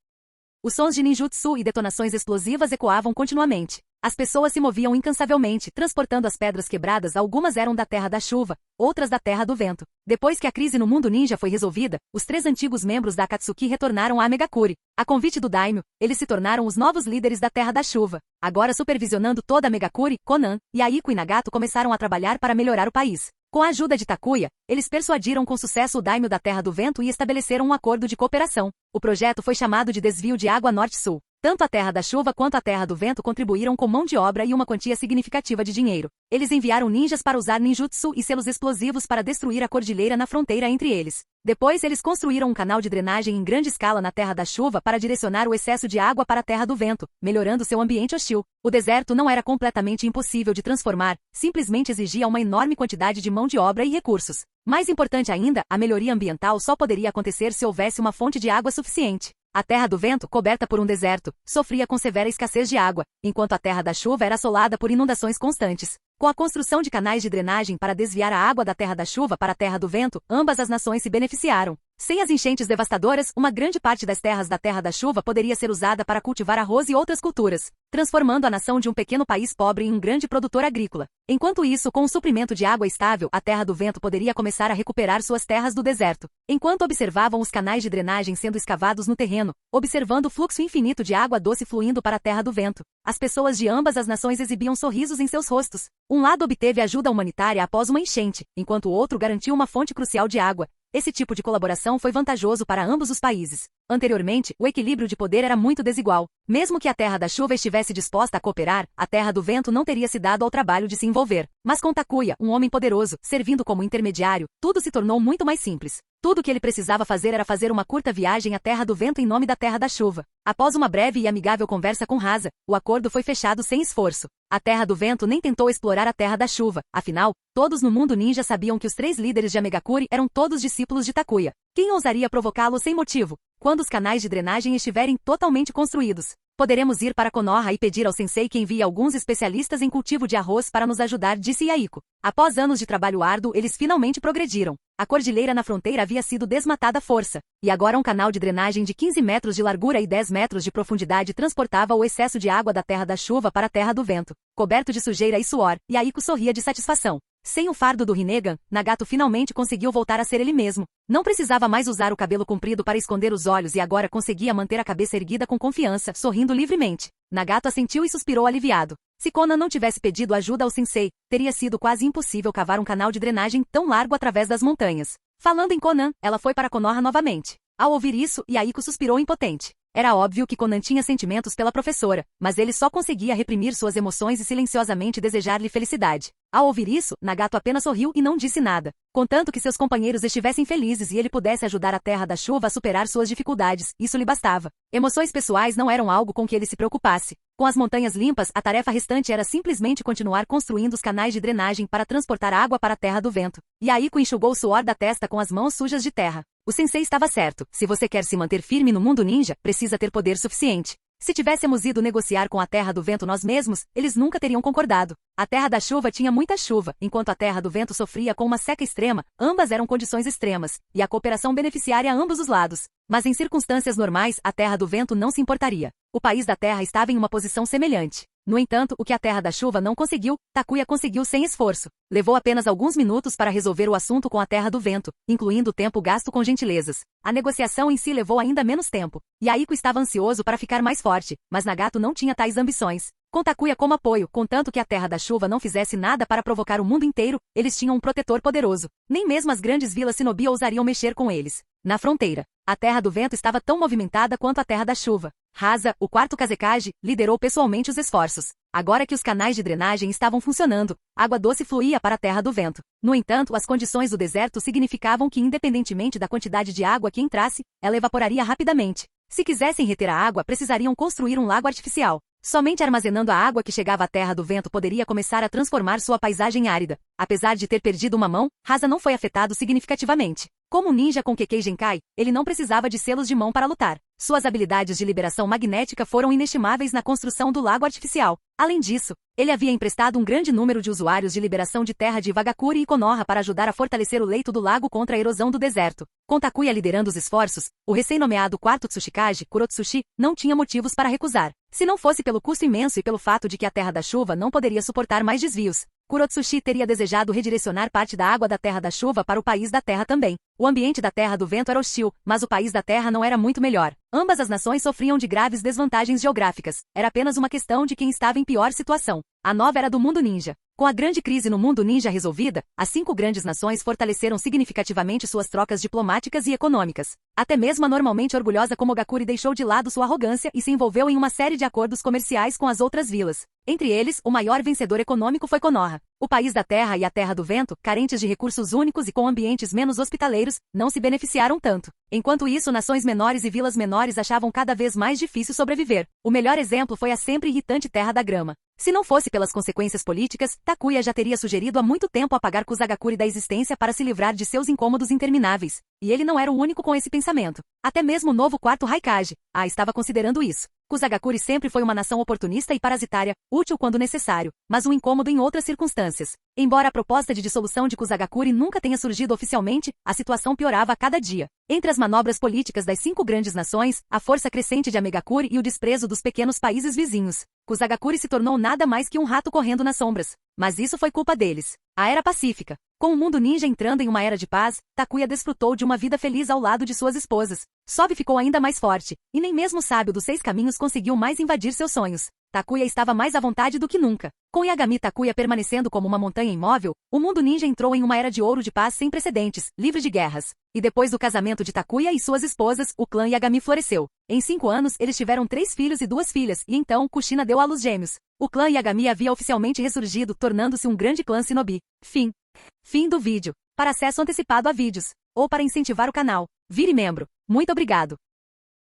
Os sons de ninjutsu e detonações explosivas ecoavam continuamente. As pessoas se moviam incansavelmente, transportando as pedras quebradas. Algumas eram da Terra da Chuva, outras da Terra do Vento. Depois que a crise no mundo ninja foi resolvida, os 3 antigos membros da Akatsuki retornaram a Megakuri. A convite do Daimyo, eles se tornaram os novos líderes da Terra da Chuva. Agora supervisionando toda a Megakuri, Konan, Yaiko e Nagato começaram a trabalhar para melhorar o país. Com a ajuda de Takuya, eles persuadiram com sucesso o Daimyo da Terra do Vento e estabeleceram um acordo de cooperação. O projeto foi chamado de Desvio de Água Norte-Sul. Tanto a Terra da Chuva quanto a Terra do Vento contribuíram com mão de obra e uma quantia significativa de dinheiro. Eles enviaram ninjas para usar ninjutsu e selos explosivos para destruir a cordilheira na fronteira entre eles. Depois eles construíram um canal de drenagem em grande escala na Terra da Chuva para direcionar o excesso de água para a Terra do Vento, melhorando seu ambiente hostil. O deserto não era completamente impossível de transformar, simplesmente exigia uma enorme quantidade de mão de obra e recursos. Mais importante ainda, a melhoria ambiental só poderia acontecer se houvesse uma fonte de água suficiente. A Terra do Vento, coberta por um deserto, sofria com severa escassez de água, enquanto a Terra da Chuva era assolada por inundações constantes. Com a construção de canais de drenagem para desviar a água da Terra da Chuva para a Terra do Vento, ambas as nações se beneficiaram. Sem as enchentes devastadoras, uma grande parte das terras da Terra da Chuva poderia ser usada para cultivar arroz e outras culturas, transformando a nação de um pequeno país pobre em um grande produtor agrícola. Enquanto isso, com um suprimento de água estável, a Terra do Vento poderia começar a recuperar suas terras do deserto. Enquanto observavam os canais de drenagem sendo escavados no terreno, observando o fluxo infinito de água doce fluindo para a Terra do Vento, as pessoas de ambas as nações exibiam sorrisos em seus rostos. Um lado obteve ajuda humanitária após uma enchente, enquanto o outro garantiu uma fonte crucial de água. Esse tipo de colaboração foi vantajoso para ambos os países. Anteriormente, o equilíbrio de poder era muito desigual. Mesmo que a Terra da Chuva estivesse disposta a cooperar, a Terra do Vento não teria se dado ao trabalho de se envolver. Mas com Takuya, um homem poderoso, servindo como intermediário, tudo se tornou muito mais simples. Tudo o que ele precisava fazer era fazer uma curta viagem à Terra do Vento em nome da Terra da Chuva. Após uma breve e amigável conversa com Rasa, o acordo foi fechado sem esforço. A Terra do Vento nem tentou explorar a Terra da Chuva, afinal, todos no mundo ninja sabiam que os 3 líderes de Amegakuri eram todos discípulos de Takuya. Quem ousaria provocá-lo sem motivo? Quando os canais de drenagem estiverem totalmente construídos, poderemos ir para Konoha e pedir ao sensei que envie alguns especialistas em cultivo de arroz para nos ajudar, disse Yaiko. Após anos de trabalho árduo, eles finalmente progrediram. A cordilheira na fronteira havia sido desmatada à força, e agora um canal de drenagem de 15 metros de largura e 10 metros de profundidade transportava o excesso de água da Terra da Chuva para a Terra do Vento. Coberto de sujeira e suor, Yaiko sorria de satisfação. Sem o fardo do Rinnegan, Nagato finalmente conseguiu voltar a ser ele mesmo. Não precisava mais usar o cabelo comprido para esconder os olhos e agora conseguia manter a cabeça erguida com confiança, sorrindo livremente. Nagato assentiu e suspirou aliviado. Se Konan não tivesse pedido ajuda ao sensei, teria sido quase impossível cavar um canal de drenagem tão largo através das montanhas. Falando em Konan, ela foi para Konoha novamente. Ao ouvir isso, Yaiko suspirou impotente. Era óbvio que Konan tinha sentimentos pela professora, mas ele só conseguia reprimir suas emoções e silenciosamente desejar-lhe felicidade. Ao ouvir isso, Nagato apenas sorriu e não disse nada. Contanto que seus companheiros estivessem felizes e ele pudesse ajudar a Terra da Chuva a superar suas dificuldades, isso lhe bastava. Emoções pessoais não eram algo com que ele se preocupasse. Com as montanhas limpas, a tarefa restante era simplesmente continuar construindo os canais de drenagem para transportar água para a Terra do Vento. Yaiko enxugou o suor da testa com as mãos sujas de terra. O sensei estava certo. Se você quer se manter firme no mundo ninja, precisa ter poder suficiente. Se tivéssemos ido negociar com a Terra do Vento nós mesmos, eles nunca teriam concordado. A Terra da Chuva tinha muita chuva, enquanto a Terra do Vento sofria com uma seca extrema, ambas eram condições extremas, e a cooperação beneficiaria a ambos os lados. Mas em circunstâncias normais, a Terra do Vento não se importaria. O país da Terra estava em uma posição semelhante. No entanto, o que a Terra da Chuva não conseguiu, Takuya conseguiu sem esforço. Levou apenas alguns minutos para resolver o assunto com a Terra do Vento, incluindo o tempo gasto com gentilezas. A negociação em si levou ainda menos tempo. Yaiko estava ansioso para ficar mais forte, mas Nagato não tinha tais ambições. Com Takuya como apoio, contanto que a Terra da Chuva não fizesse nada para provocar o mundo inteiro, eles tinham um protetor poderoso. Nem mesmo as grandes vilas shinobi ousariam mexer com eles. Na fronteira, a Terra do Vento estava tão movimentada quanto a Terra da Chuva. Hasa, o quarto Kazekage, liderou pessoalmente os esforços. Agora que os canais de drenagem estavam funcionando, água doce fluía para a Terra do Vento. No entanto, as condições do deserto significavam que, independentemente da quantidade de água que entrasse, ela evaporaria rapidamente. Se quisessem reter a água, precisariam construir um lago artificial. Somente armazenando a água que chegava à Terra do Vento poderia começar a transformar sua paisagem árida. Apesar de ter perdido uma mão, Hasa não foi afetado significativamente. Como um ninja com Kekkei Genkai, ele não precisava de selos de mão para lutar. Suas habilidades de liberação magnética foram inestimáveis na construção do lago artificial. Além disso, ele havia emprestado um grande número de usuários de liberação de terra de Wagakure e Konoha para ajudar a fortalecer o leito do lago contra a erosão do deserto. Com Takuya liderando os esforços, o recém-nomeado quarto Tsushikage, Kurotsushi, não tinha motivos para recusar. Se não fosse pelo custo imenso e pelo fato de que a Terra da Chuva não poderia suportar mais desvios, Kurotsushi teria desejado redirecionar parte da água da Terra da Chuva para o país da Terra também. O ambiente da Terra do Vento era hostil, mas o país da Terra não era muito melhor. Ambas as nações sofriam de graves desvantagens geográficas. Era apenas uma questão de quem estava em pior situação. A nova era do mundo ninja. Com a grande crise no mundo ninja resolvida, as 5 grandes nações fortaleceram significativamente suas trocas diplomáticas e econômicas. Até mesmo a normalmente orgulhosa Komogakure deixou de lado sua arrogância e se envolveu em uma série de acordos comerciais com as outras vilas. Entre eles, o maior vencedor econômico foi Konoha. O país da Terra e a Terra do Vento, carentes de recursos únicos e com ambientes menos hospitaleiros, não se beneficiaram tanto. Enquanto isso, nações menores e vilas menores achavam cada vez mais difícil sobreviver. O melhor exemplo foi a sempre irritante Terra da Grama. Se não fosse pelas consequências políticas, Takuya já teria sugerido há muito tempo apagar Kusagakure da existência para se livrar de seus incômodos intermináveis. E ele não era o único com esse pensamento. Até mesmo o novo quarto Raikage, estava considerando isso. Kusagakure sempre foi uma nação oportunista e parasitária, útil quando necessário, mas um incômodo em outras circunstâncias. Embora a proposta de dissolução de Kusagakure nunca tenha surgido oficialmente, a situação piorava a cada dia. Entre as manobras políticas das 5 grandes nações, a força crescente de Amegakure e o desprezo dos pequenos países vizinhos, Kusagakure se tornou nada mais que um rato correndo nas sombras. Mas isso foi culpa deles. A Era Pacífica. Com o mundo ninja entrando em uma era de paz, Takuya desfrutou de uma vida feliz ao lado de suas esposas. Sobe ficou ainda mais forte, e nem mesmo o sábio dos 6 caminhos conseguiu mais invadir seus sonhos. Takuya estava mais à vontade do que nunca. Com Yagami Takuya permanecendo como uma montanha imóvel, o mundo ninja entrou em uma era de ouro de paz sem precedentes, livre de guerras. E depois do casamento de Takuya e suas esposas, o clã Yagami floresceu. Em 5 anos, eles tiveram 3 filhos e 2 filhas, e então Kushina deu à luz gêmeos. O clã Yagami havia oficialmente ressurgido, tornando-se um grande clã shinobi. Fim do vídeo. Para acesso antecipado a vídeos, ou para incentivar o canal, vire membro. Muito obrigado.